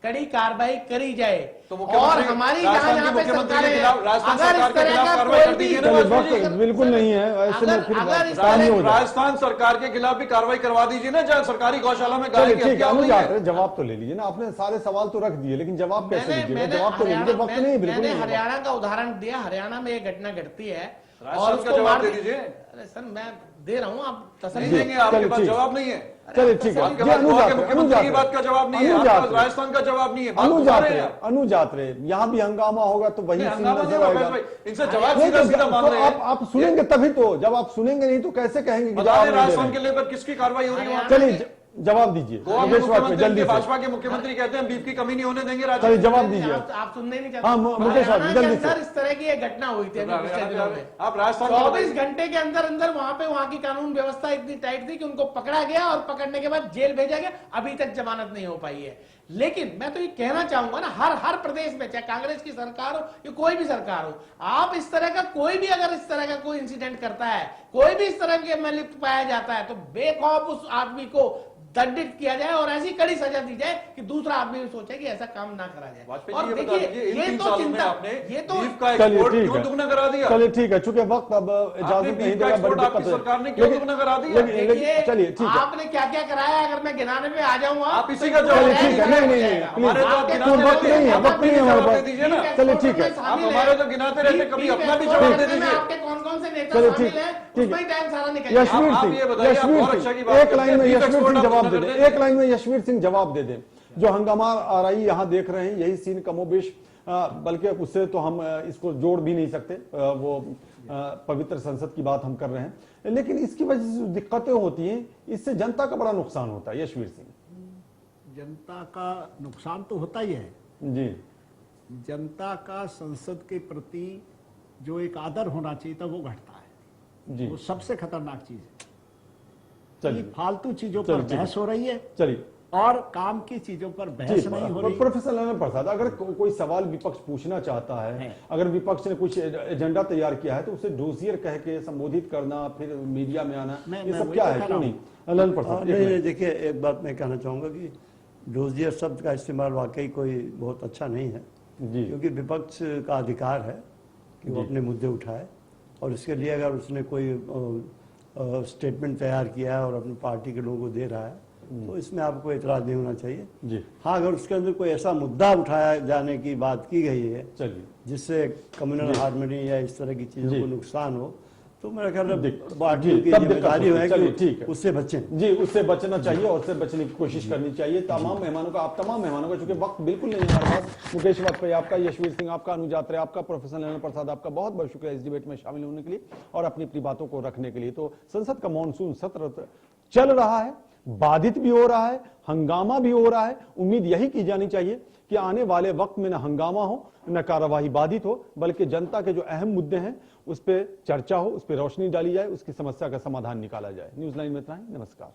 कड़ी कार्रवाई करी जाए। तो और मुख्यमंत्री हमारी राजस्थान जहां के पे मुख्यमंत्री सरकार के खिलाफ, राजस्थान अगर सरकार इस के तरह खिलाफ का कार्रवाई कोई कर भी दीजिए ना चलिए, वाजपेयी वक्त जी। बिल्कुल नहीं है, ऐसे में फिर अगर इस काम नहीं हो तरह- जाए। राजस्थान सरकार के खिलाफ भी कार्रवाई करवा दीजिए ना, जहाँ सरकारी गौशाला में गाय चलिए की ठीक है, हत्या हो अनुज रही है। यात्रे, जवाब तो ले लीजिए ना, आपने सारे सवाल तो रख दिए, लेकिन जवाब कैसे लीजिए? जवाब तो ले लीजिए, वक्त नहीं है, बिल्कुल मैंने नहीं है। हरियाणा का उदाहरण दिया। हरियाणा में एक घटना घटती है राजस्थान और का उसको जवाब मार दे दी- दीजिए। अरे सर, मैं दे रहा हूँ, आप नहीं तसल्ली देंगे, आपके चलिए, पास ठीक। जवाब नहीं है। चलिए ठीक है, आपके जी, पास अनुज गोवा के यात्रे, मुख्यमंत्री की बात का जवाब नहीं है, अनुज आपके पास यात्रे, राजस्थान का जवाब नहीं है। बात अनुज घुमा रहे यात्रे, हैं आप। अनुज यात्रे, यहाँ भी हंगामा होगा तो वही नहीं, सीन हंगामा नजर नहीं होगा, आएगा। भाई, इनसे जवाब नहीं, सीधा तो सीधा मांग रहे हैं। आप सुनेंगे तभी तो, जब आप सुनेंगे नहीं तो कैसे कहेंगे कि बता जवाब दें नहीं दे राजस्थान रहे के लेकर किसकी कार्रवाई हो रही है वहाँ? हैं। चलिए जवाब दीजिए, गोवा के योगेश वाजपेयी, मुख्यमंत्री जल्दी से। भाजपा के मुख्यमंत्री कहते हैं बीफ की कमी नहीं होने देंगे राज्य चलिए में। जवाब दीजिए। आप सुनने नहीं चाहते। हाँ, मुकेश साहब, हरियाणा जल्दी के से। अंदर इस तरह की एक घटना हुई थी अभी पिछले दिनों में। आप राजस्थान को 24 बताइए। घंटे के अंदर अंदर वहां की कानून व्यवस्था इतनी टाइट थी कि उनको पकड़ा गया और पकड़ने के बाद जेल भेजा गया। अभी तक जमानत नहीं हो पाई है। लेकिन मैं तो ये कहना चाहूंगा ना, हर प्रदेश में, चाहे कांग्रेस की सरकार हो या कोई भी सरकार हो, आप इस तरह का कोई भी अगर इस तरह का कोई इंसिडेंट करता है, कोई भी इस तरह के में लिप्त पाया जाता है, तो बेखौफ उस आदमी को दंडित किया जाए और ऐसी कड़ी सजा दी जाए कि दूसरा आदमी भी सोचे कि ऐसा काम ना करा जाए। वाजपेयी और जी, ये बता देखिए, दीजिए, इन ये 3 तो सालों में चिंता, आपने ये तो बीफ का चलिए एक्सपोर्ट ठीक क्यों है, दुगना करा दिया? चलिए ठीक है, चूंकि वक्त अब इजाजत आपने नहीं बीफ का देगा, बड़ी एक्सपोर्ट आपकी दिक्कत है। सरकार ने क्यों लेकिन- दुगना करा दिया? लेकिन- देखिए, चलिए ठीक है, आपने क्या क्या कराया, अगर मैं गिनाने पे आ जाऊंगा आप इसी का तो जवाब रह ठीक है, नहीं नहीं, जाएगा। प्लीज। हमारे तो आप आपके गिनाते कौन- वक्त नहीं है, रहते, वक्त नहीं है हमारे जवाब पास। दे दीजिए ना। चलिए ठीक है, आप हमारे तो गिनाते रहते, कभी अपना भी जवाब दे दीजिए। आपके कौन कौन से नेता चलिए, शामिल ठीक, हैं, ठीक उसमें है। ही टाइम सारा निकल जाएगा। यशवीर आप सिंह, ये बताइए, आप यशवीर गौरक्षा की सिंह, बात एक करते लाइन हैं, में बीफ यशवीर एक्सपोर्ट सिंह आप जवाब दुगना दे कर दें, देंगे। एक लाइन में यशवीर सिंह जवाब दे दें। जो हंगामा आ रही यहाँ देख रहे हैं, यही सीन कमोबेश, बल्कि उससे तो हम इसको जोड़ भी नहीं सकते। वो पवित्र संसद की बात हम कर रहे हैं, लेकिन इसकी वजह से जो दिक्कतें होती हैं, इससे जनता का बड़ा नुकसान होता है। यशवीर सिंह जनता का नुकसान तो होता ही है। जी, जनता का संसद के प्रति जो एक आदर होना चाहिए था वो घटता है। जी, वो सबसे खतरनाक चीज है। चलिए ये फालतू चीजों चलिए, पर ठीक बहस हो रही है चलिए और काम की चीजों पर बहस नहीं हो रही। प्रोफेसर नारायण प्रसाद, अगर कोई सवाल विपक्ष पूछना चाहता है, अगर विपक्ष ने कुछ एजेंडा तैयार किया है, तो उसे डोसियर कह के संबोधित करना, फिर मीडिया में आना, ये सब क्या है, क्यों नहीं? नारायण प्रसाद, नहीं, देखिए, एक बात मैं कहना चाहूंगा कि डोजियर शब्द का इस्तेमाल वाकई कोई बहुत अच्छा नहीं है, जी, क्योंकि विपक्ष का अधिकार है कि वो अपने मुद्दे उठाए, और इसके लिए अगर उसने कोई स्टेटमेंट तैयार किया है और अपनी पार्टी के लोगों को दे रहा है, तो इसमें आपको एतराज नहीं होना चाहिए। जी, हाँ, अगर उसके अंदर कोई ऐसा मुद्दा उठाया जाने की बात की गई है चलिए जिससे कम्युनल हार्मनी या इस तरह की चीजों जी। को नुकसान हो, तो मेरा ख्याल है जी, पार्टियों की तब दिक्कत जिम्मेदारी होगी। है चलिए, कि ठीक है। उससे बचें। जी, उससे बचना चाहिए और उससे बचने की कोशिश करनी चाहिए। तमाम मेहमानों का, आप तमाम मेहमानों का, चूंकि वक्त बिल्कुल नहीं है हमारे पास, मुकेश वाजपेयी आपका, यशवीर सिंह आपका, अनुज यात्रे आपका, प्रोफेसर नारायण प्रसाद आपका बहुत बहुत शुक्रिया इस डिबेट में शामिल होने के लिए और अपनी अपनी बातों को रखने के लिए। तो संसद का मॉनसून सत्र चल रहा है, बाधित भी हो रहा है, हंगामा भी हो रहा है। उम्मीद यही की जानी चाहिए कि आने वाले वक्त में न हंगामा हो, न कार्यवाही बाधित हो, बल्कि जनता के जो अहम मुद्दे हैं उस पर चर्चा हो, उस पर रोशनी डाली जाए, उसकी समस्या का समाधान निकाला जाए। न्यूज़ लाइन में इतना ही, नमस्कार।